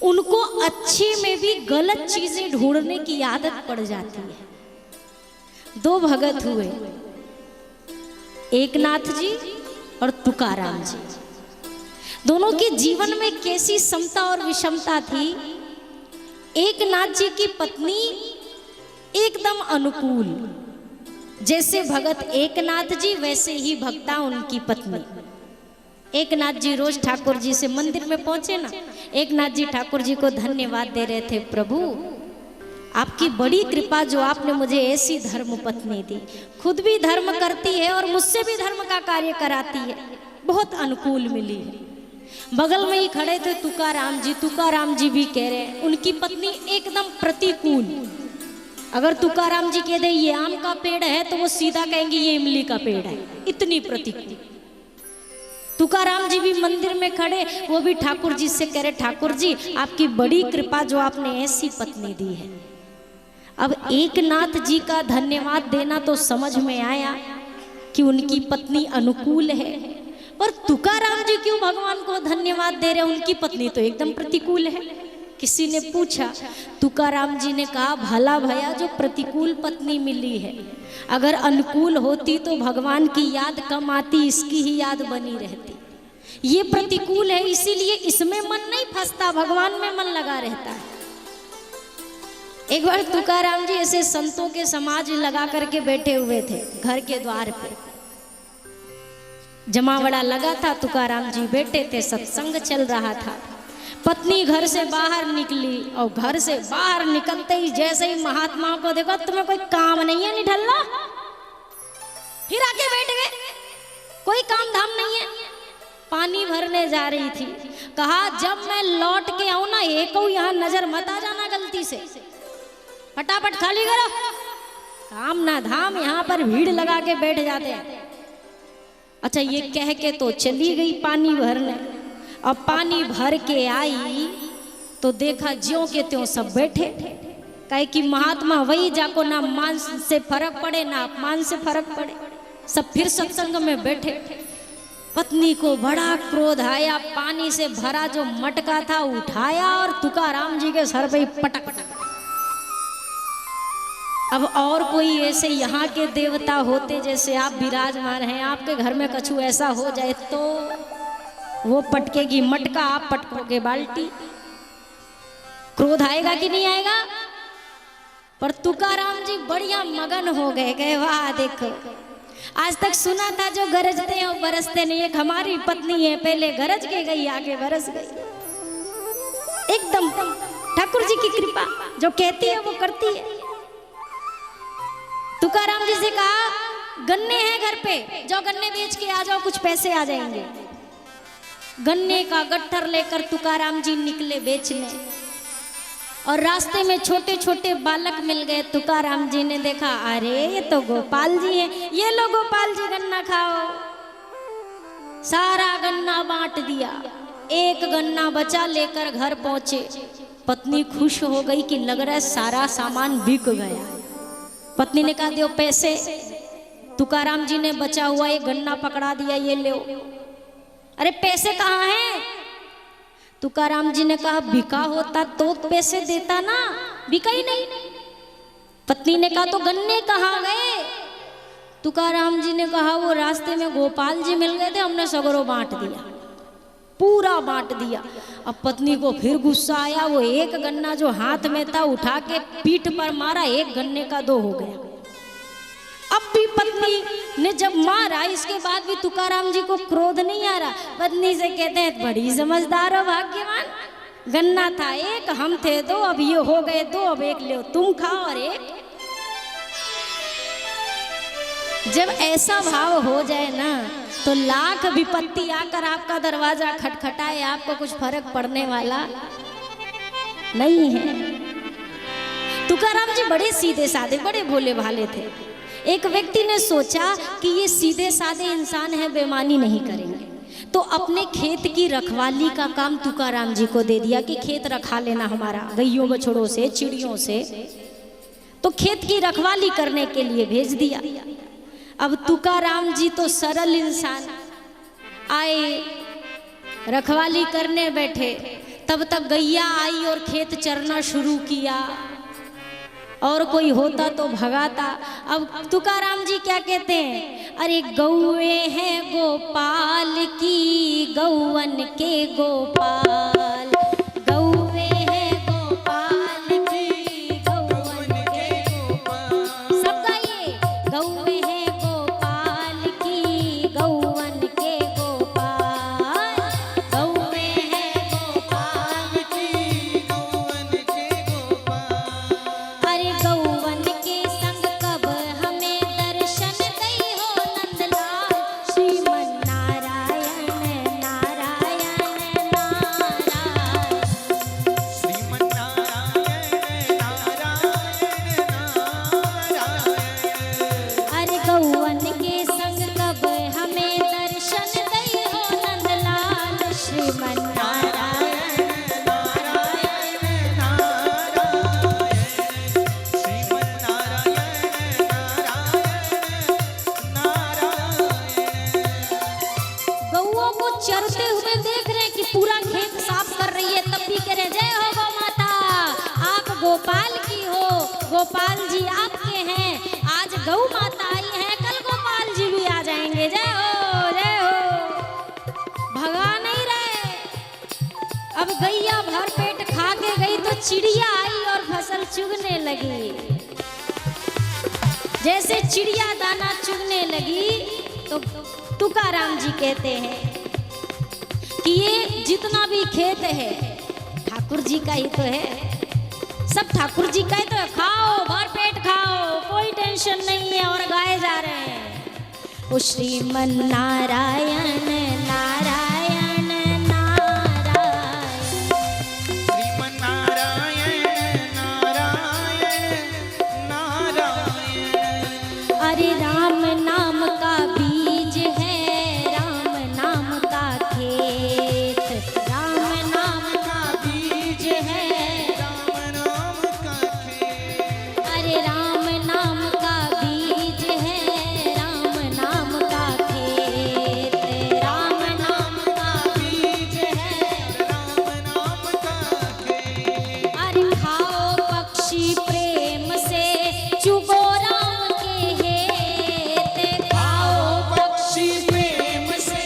उनको अच्छे में भी गलत चीजें ढूंढने की आदत पड़ जाती है। 2 भगत हुए, एकनाथ जी और तुकाराम जी। दोनों के जीवन में कैसी समता और विषमता थी। एकनाथ जी की पत्नी एकदम अनुकूल, जैसे भगत एकनाथ जी वैसे ही भक्ता उनकी पत्नी। एकनाथ जी रोज ठाकुर जी से मंदिर में पहुंचे ना, एकनाथ जी ठाकुर जी को धन्यवाद दे रहे थे, प्रभु आपकी बड़ी कृपा जो आपने मुझे ऐसी धर्म पत्नी दी, खुद भी धर्म करती है और मुझसे भी धर्म का कार्य कराती है, बहुत अनुकूल मिली है। बगल में ही खड़े थे तुकाराम जी भी कह रहे हैं उनकी पत्नी एकदम प्रतिकूल। अगर तुकाराम जी कह दे ये आम का पेड़ है तो वो सीधा कहेंगे ये इमली का पेड़ है, इतनी प्रतिकूल। तुकाराम जी भी मंदिर में खड़े, वो भी ठाकुर जी से कह रहे ठाकुर जी आपकी बड़ी कृपा जो आपने ऐसी पत्नी दी है। अब एकनाथ जी का धन्यवाद देना तो समझ में आया कि उनकी पत्नी अनुकूल है, पर तुकाराम जी क्यों भगवान को धन्यवाद दे रहे, उनकी पत्नी तो एकदम प्रतिकूल है। किसी ने पूछा, तुकाराम जी ने कहा भला भया जो प्रतिकूल पत्नी मिली है, अगर अनुकूल होती तो भगवान की याद कम आती, इसकी ही याद बनी रहती। ये प्रतिकूल है इसीलिए इसमें मन नहीं फंसता, भगवान में मन लगा रहता है। एक बार तुकाराम जी ऐसे संतों के समाज लगा करके बैठे हुए थे, घर के द्वार पे जमावड़ा लगा था, तुकाराम जी बैठे थे, सत्संग चल रहा था। पत्नी घर से बाहर निकली और घर से बाहर निकलते ही जैसे ही महात्माओं को देखो तुम्हें कोई काम नहीं है निठल्ला, फिर आके बैठ गए, कोई काम धाम नहीं है। पानी भरने जा रही थी, कहा जब मैं लौट के आऊं ना एक यहाँ नजर मत आ जाना गलती से, फटाफट खाली करो। काम ना धाम, यहाँ पर भीड़ लगा के बैठ जाते हैं। अच्छा, ये कह के तो चली गई पानी भरने। अब पानी भर के आई तो देखा ज्यों के त्यों सब बैठे। कहे कि महात्मा वही जाको ना मान से फर्क पड़े ना अपमान से फर्क पड़े, सब फिर सत्संग में बैठे। पत्नी को बड़ा क्रोध आया, पानी से भरा जो मटका था उठाया और तुकाराम जी के सर पे ही पटक पटक। अब और कोई ऐसे यहाँ के देवता होते जैसे आप विराजमान हैं, आपके घर में कछु ऐसा हो जाए तो वो पटकेगी मटका, आप पटकोगे बाल्टी। क्रोध आएगा कि नहीं आएगा? पर तुकाराम जी बढ़िया मगन हो गए, कहे वाह देखो, आज तक सुना था जो गरजते हैं वो बरसते नहीं। एक हमारी पत्नी है, पहले गरज के गई आगे बरस गई। एकदम ठाकुर जी की कृपा, जो कहती है वो करती है। तुकाराम जी से कहा गन्ने हैं घर पे, जाओ गन्ने बेच के आ जाओ, कुछ पैसे आ जाएंगे। गन्ने का गट्ठर लेकर तुकाराम जी निकले बेचने, और रास्ते में छोटे छोटे बालक मिल गए। तुकाराम जी ने देखा, अरे ये तो गोपाल जी हैं, ये लो गोपाल जी गन्ना खाओ। सारा गन्ना बांट दिया, एक गन्ना बचा लेकर घर पहुंचे। पत्नी खुश हो गई कि लग रहा है सारा सामान बिक गया। पत्नी ने कहा दो पैसे। तुकाराम जी ने बचा हुआ एक गन्ना पकड़ा दिया, ये ले। अरे पैसे कहाँ हैं? तुकाराम जी ने कहा बिका होता तो पैसे देता ना, बिका ही नहीं। पत्नी ने कहा तो गन्ने कहाँ गए? तुकाराम जी ने कहा वो रास्ते में गोपाल जी मिल गए थे, हमने सगरो बांट दिया, पूरा बांट दिया। अब पत्नी को फिर गुस्सा आया, वो एक गन्ना जो हाथ में था उठा के पीठ पर मारा, एक गन्ने का दो हो गया। अब भी पत्नी ने जब मारा, इसके बाद भी तुकाराम जी को क्रोध नहीं आ रहा। पत्नी से कहते हैं बड़ी समझदार हो, भाग्यवान, गन्ना था एक, हम थे दो, अब ये हो गए दो, अब एक ले तुम खाओ और एक। जब ऐसा भाव हो जाए ना तो लाख विपत्ति आकर आपका दरवाजा खटखटाए, आपको कुछ फर्क पड़ने वाला नहीं है। तुकाराम जी बड़े सीधे साधे, बड़े भोले भाले थे। एक व्यक्ति ने सोचा कि ये सीधे साधे इंसान है, बेईमानी नहीं करेंगे, तो अपने खेत की रखवाली का काम तुकाराम जी को दे दिया कि खेत रखा लेना हमारा, गैयों बछड़ों से, चिड़ियों से। तो खेत की रखवाली करने के लिए भेज दिया। अब तुकाराम जी तो सरल इंसान, आए रखवाली करने बैठे, तब तक गैया आई और खेत चरना शुरू किया, और कोई होता तो भगाता। अब तुकाराम जी क्या कहते हैं, अरे गौए हैं गोपाल की, गौवन के गोपाल, गौए हैं गोपाल की, गौवन के गोपाल। सबका ये गौए हैं गोपाल की, गौवन के गोपाल, गौए हैं गोपाल की, गौवन के गोपाल। अरे गौवन के संग कब हमें दर्शन दई हो नंदलाल, श्रीमन नारायण नारायण नारायण। श्रीमन नारायण नारायण नारायण। अरे गौवन के संग कब हमें दर्शन दई हो नंदलाल, श्रीमन नारायण नारायण नारायण। श्रीमन नारायण नारायण नारायण। गौओं को चरते हुए देख रहे हैं कि पूरा खेत साफ कर रही है, तब भी कह रहे जय हो गौ माता, आप गोपाल की हो, गोपाल जी आपके हैं। आज गौ माता आई है, कल गोपाल जी भी आ जाएंगे, जय हो जय हो। भगा नहीं रहे। अब गैया भर पेट खा के गई तो चिड़िया आई और फसल चुगने लगी। जैसे चिड़िया दाना चुगने लगी तो तुकाराम जी कहते हैं कि ये जितना भी खेत है ठाकुर जी का ही तो है, सब ठाकुर जी का ही तो है, खाओ भर पेट खाओ, कोई टेंशन नहीं है। और गाए जा रहे हैं ओ श्रीमन नारायण नारायण नारायण। श्रीमन नारायण नारायण नारायण। नाम का बीज है, राम नाम का खेत, राम नाम का बीज है, राम नाम का खेत, अरे राम नाम का बीज है, राम नाम का खेत, राम नाम का बीज है, राम नाम का खेत। अरे खाओ पक्षी प्रेम से चुगो राम के हेत, खाओ पक्षी प्रेम से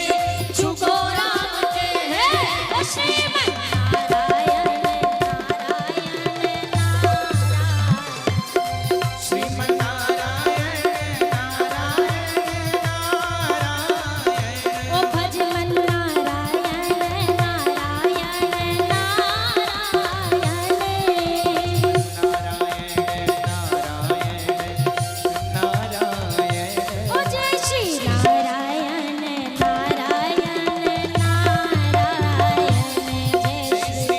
चुगो राम के हेत, श्रीमन नारायण नारायण नारायण, श्रीमन नारायण नारायण नारायण, ओ भज मन नारायण नारायण नारायण, नारायण ओ जय श्री नारायण नारायण नारायण, जय श्री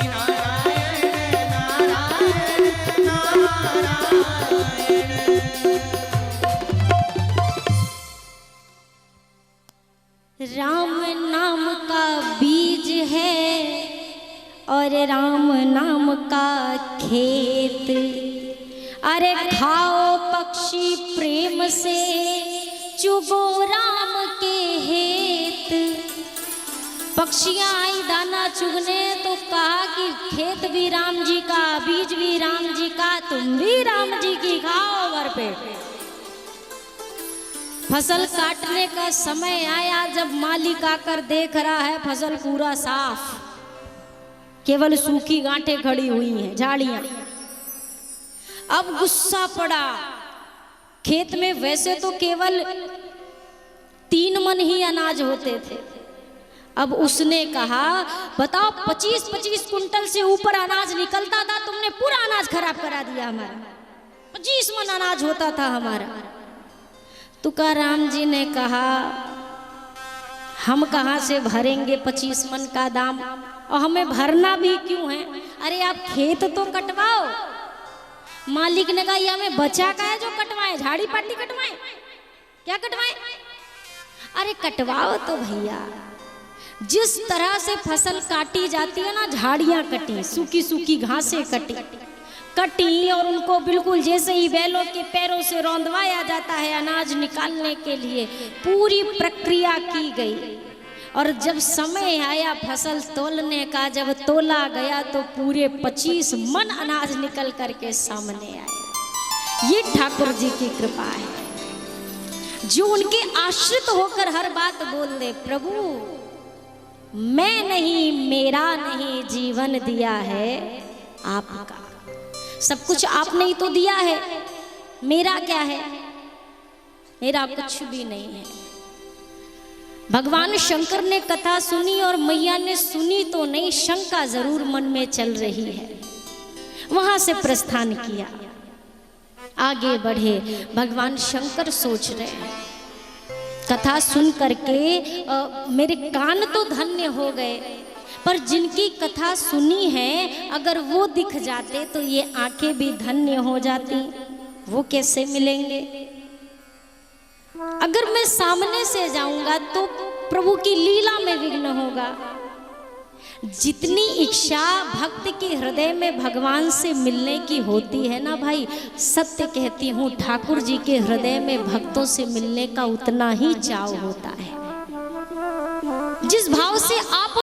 राम नाम का बीज है और राम नाम का खेत, अरे खाओ पक्षी प्रेम से चुगो राम के हेत। पक्षियां आई दाना चुगने तो कहा कि खेत भी राम जी का, बीज भी राम जी का, तुम भी राम जी की खाओ भरपेट। फसल काटने का समय आया, जब मालिक आकर देख रहा है फसल पूरा साफ, केवल सूखी गांठें खड़ी हुई हैं, झाड़ियां। अब गुस्सा पड़ा, खेत में वैसे तो केवल 3 मन ही अनाज होते थे। अब उसने कहा बताओ 25-25 कुंटल से ऊपर अनाज निकलता था, तुमने पूरा अनाज खराब करा दिया हमारा। 25 मन अनाज होता था हमारा। तुकाराम जी ने कहा हम कहाँ से भरेंगे 25 मन का दाम, और हमें भरना भी क्यों है, अरे आप खेत तो कटवाओ। मालिक ने कहा ये हमें बचा का है जो कटवाए, झाड़ी पाटी कटवाए, क्या कटवाए, अरे कटवाओ तो भैया। जिस तरह से फसल काटी जाती है ना, झाड़ियां कटी, सूखी सूखी घासें कटी और उनको बिल्कुल जैसे ही बैलों के पैरों से रौंदवाया जाता है अनाज निकालने के लिए, पूरी प्रक्रिया की गई। और जब समय आया फसल तोलने का, जब तोला गया तो पूरे 25 मन अनाज निकल करके सामने आया। ये ठाकुर जी की कृपा है, जो उनके आश्रित होकर हर बात बोल दे, प्रभु मैं नहीं, मेरा नहीं, जीवन दिया है आपका, सब कुछ आपने ही तो दिया है, मेरा क्या है, मेरा कुछ भी नहीं है। भगवान शंकर ने कथा सुनी और मैया ने सुनी तो नहीं, शंका जरूर मन में चल रही है। वहां से प्रस्थान किया, आगे बढ़े। भगवान शंकर सोच रहे हैं, कथा सुन करके मेरे कान तो धन्य हो गए, पर जिनकी कथा सुनी है अगर वो दिख जाते तो ये आंखें भी धन्य हो जाती। वो कैसे मिलेंगे? अगर मैं सामने से जाऊंगा तो प्रभु की लीला में विघ्न होगा। जितनी इच्छा भक्त के हृदय में भगवान से मिलने की होती है ना भाई, सत्य कहती हूँ, ठाकुर जी के हृदय में भक्तों से मिलने का उतना ही चाव होता है। जिस भाव से आप